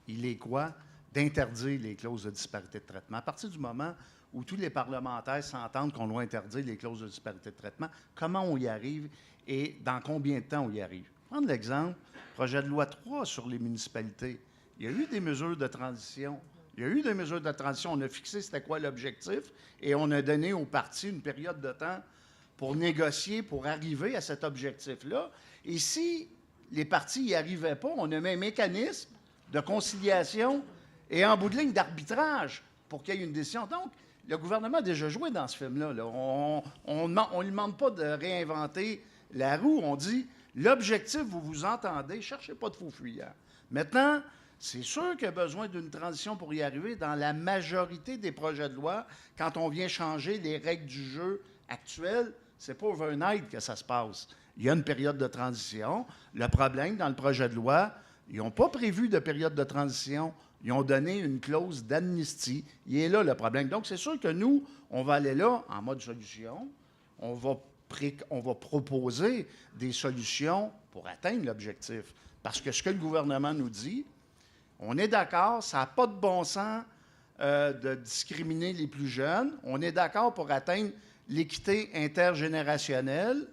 il est quoi? D'interdire les clauses de disparité de traitement. À partir du moment où tous les parlementaires s'entendent qu'on doit interdire les clauses de disparité de traitement, comment on y arrive et dans combien de temps on y arrive? Prendre l'exemple, projet de loi 3 sur les municipalités. Il y a eu des mesures de transition. On a fixé c'était quoi l'objectif et on a donné aux partis une période de temps pour négocier, pour arriver à cet objectif-là. Et si les partis n'y arrivaient pas, on a mis un mécanisme de conciliation et en bout de ligne d'arbitrage pour qu'il y ait une décision. Donc, le gouvernement a déjà joué dans ce film-là. Là. On ne lui demande pas de réinventer la roue. On dit, l'objectif, vous vous entendez, cherchez pas de faux fuyants. Maintenant, c'est sûr qu'il y a besoin d'une transition pour y arriver dans la majorité des projets de loi. Quand on vient changer les règles du jeu actuelles, c'est pas overnight que ça se passe. Il y a une période de transition. Le problème, dans le projet de loi, ils n'ont pas prévu de période de transition. Ils ont donné une clause d'amnistie. Il est là le problème. Donc, c'est sûr que nous, on va aller là en mode solution. On va proposer des solutions pour atteindre l'objectif. Parce que ce que le gouvernement nous dit, on est d'accord, ça n'a pas de bon sens de discriminer les plus jeunes. On est d'accord pour atteindre l'équité intergénérationnelle,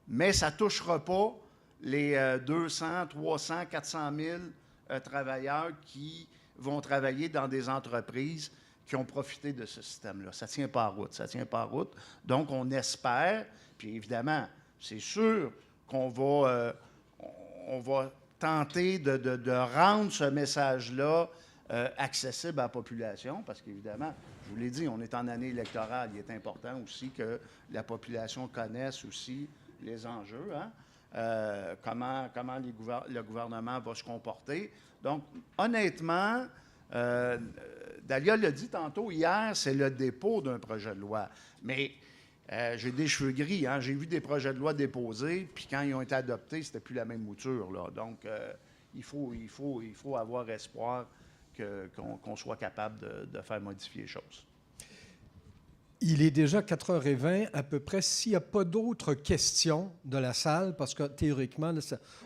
mais ça ne touchera pas les 200, 300, 400 000 travailleurs qui vont travailler dans des entreprises qui ont profité de ce système-là. Ça ne tient pas en route, Donc, on espère, puis évidemment, c'est sûr qu'on va, on va tenter de rendre ce message-là accessible à la population, parce qu'évidemment, je vous l'ai dit, on est en année électorale. Il est important aussi que la population connaisse aussi les enjeux, comment le gouvernement va se comporter. Donc, honnêtement, Dalia l'a dit tantôt, hier, c'est le dépôt d'un projet de loi. Mais j'ai des cheveux gris, j'ai vu des projets de loi déposés, puis quand ils ont été adoptés, c'était plus la même mouture, là. Donc, il faut avoir espoir qu'on soit capable de faire modifier les choses. Il est déjà 4h20 à peu près. S'il n'y a pas d'autres questions de la salle, parce que théoriquement, là,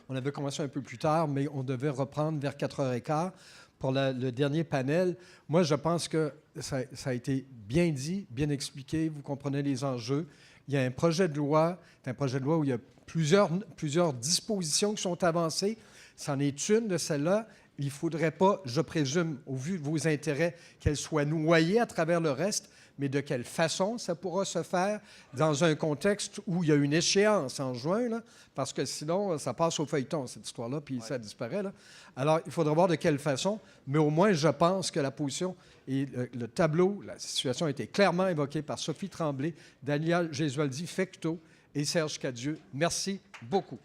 on avait commencé un peu plus tard, mais on devait reprendre vers 4h15 pour le dernier panel. Moi, je pense que ça a été bien dit, bien expliqué. Vous comprenez les enjeux. Il y a un projet de loi. C'est un projet de loi où il y a plusieurs dispositions qui sont avancées. C'en est une de celles-là. Il ne faudrait pas, je présume, au vu de vos intérêts, qu'elle soit noyée à travers le reste, mais de quelle façon ça pourra se faire dans un contexte où il y a une échéance en juin, là, parce que sinon, ça passe au feuilleton, cette histoire-là, puis ça disparaît. Là. Alors, il faudra voir de quelle façon, mais au moins, je pense que la position et le tableau, la situation a été clairement évoquée par Sophie Tremblay, Dalia Gesualdi-Fecteau et Serge Cadieux. Merci beaucoup.